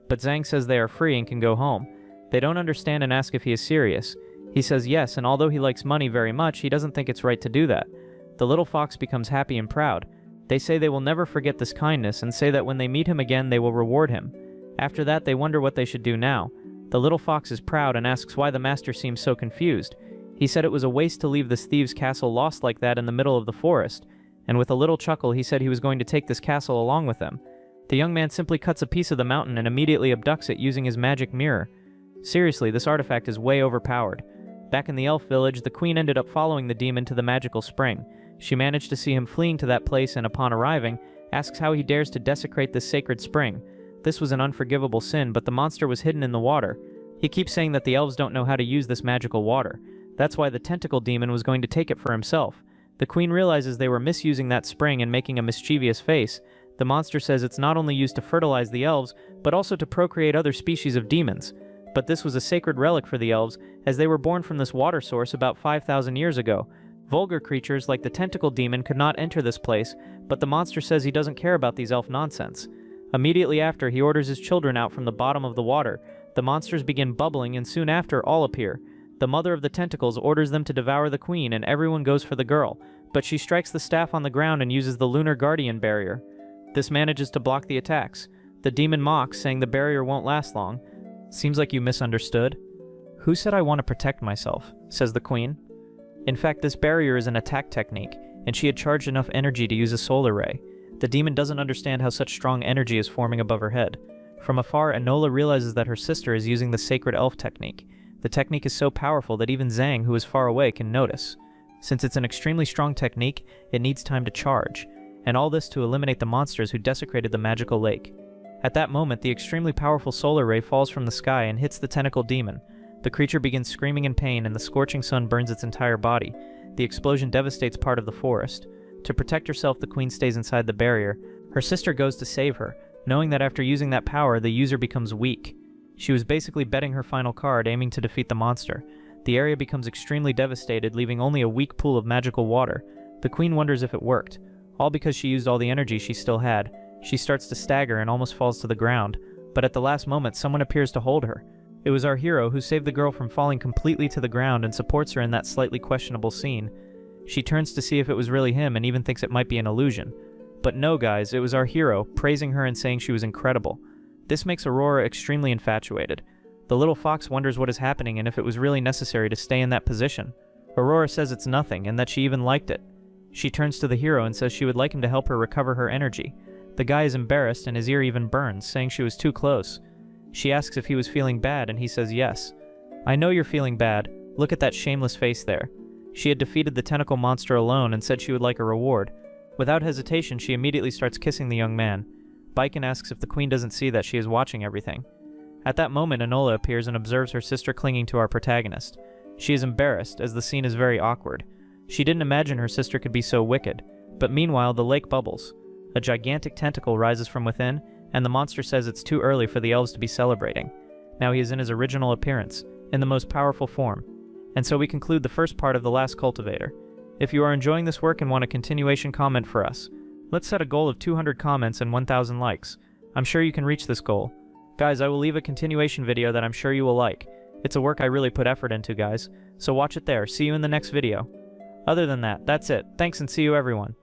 But Zhang says they are free and can go home. They don't understand and ask if he is serious. He says yes, and although he likes money very much, he doesn't think it's right to do that. The little fox becomes happy and proud. They say they will never forget this kindness and say that when they meet him again they will reward him. After that they wonder what they should do now. The little fox is proud and asks why the master seems so confused. He said it was a waste to leave this thieves' castle lost like that in the middle of the forest, and with a little chuckle he said he was going to take this castle along with them. The young man simply cuts a piece of the mountain and immediately abducts it using his magic mirror. Seriously, this artifact is way overpowered. Back in the elf village, the queen ended up following the demon to the magical spring. She managed to see him fleeing to that place and upon arriving, asks how he dares to desecrate this sacred spring. This was an unforgivable sin, but the monster was hidden in the water. He keeps saying that the elves don't know how to use this magical water. That's why the tentacle demon was going to take it for himself. The queen realizes they were misusing that spring and making a mischievous face. The monster says it's not only used to fertilize the elves, but also to procreate other species of demons. But this was a sacred relic for the elves, as they were born from this water source about 5,000 years ago. Vulgar creatures like the tentacle demon could not enter this place, but the monster says he doesn't care about these elf nonsense. Immediately after, he orders his children out from the bottom of the water. The monsters begin bubbling, and soon after, all appear. The mother of the tentacles orders them to devour the queen, and everyone goes for the girl, but she strikes the staff on the ground and uses the lunar guardian barrier. This manages to block the attacks. The demon mocks, saying the barrier won't last long. Seems like you misunderstood. Who said I want to protect myself? Says the queen. In fact, this barrier is an attack technique, and she had charged enough energy to use a solar ray. The demon doesn't understand how such strong energy is forming above her head. From afar, Enola realizes that her sister is using the sacred elf technique. The technique is so powerful that even Zhang, who is far away, can notice. Since it's an extremely strong technique, it needs time to charge, and all this to eliminate the monsters who desecrated the magical lake. At that moment, the extremely powerful solar ray falls from the sky and hits the tentacle demon. The creature begins screaming in pain, and the scorching sun burns its entire body. The explosion devastates part of the forest. To protect herself, the queen stays inside the barrier. Her sister goes to save her, knowing that after using that power, the user becomes weak. She was basically betting her final card, aiming to defeat the monster. The area becomes extremely devastated, leaving only a weak pool of magical water. The queen wonders if it worked, all because she used all the energy she still had. She starts to stagger and almost falls to the ground, but at the last moment someone appears to hold her. It was our hero who saved the girl from falling completely to the ground and supports her in that slightly questionable scene. She turns to see if it was really him and even thinks it might be an illusion. But no guys, it was our hero, praising her and saying she was incredible. This makes Aurora extremely infatuated. The little fox wonders what is happening and if it was really necessary to stay in that position. Aurora says it's nothing and that she even liked it. She turns to the hero and says she would like him to help her recover her energy. The guy is embarrassed and his ear even burns, saying she was too close. She asks if he was feeling bad and he says yes. I know you're feeling bad. Look at that shameless face there. She had defeated the tentacle monster alone and said she would like a reward. Without hesitation, she immediately starts kissing the young man. Baiken asks if the queen doesn't see that she is watching everything. At that moment, Enola appears and observes her sister clinging to our protagonist. She is embarrassed, as the scene is very awkward. She didn't imagine her sister could be so wicked, but meanwhile the lake bubbles. A gigantic tentacle rises from within, and the monster says it's too early for the elves to be celebrating. Now he is in his original appearance, in the most powerful form. And so we conclude the first part of The Last Cultivator. If you are enjoying this work and want a continuation, comment for us. Let's set a goal of 200 comments and 1,000 likes. I'm sure you can reach this goal. Guys, I will leave a continuation video that I'm sure you will like. It's a work I really put effort into, guys. So watch it there. See you in the next video. Other than that, that's it. Thanks and see you everyone.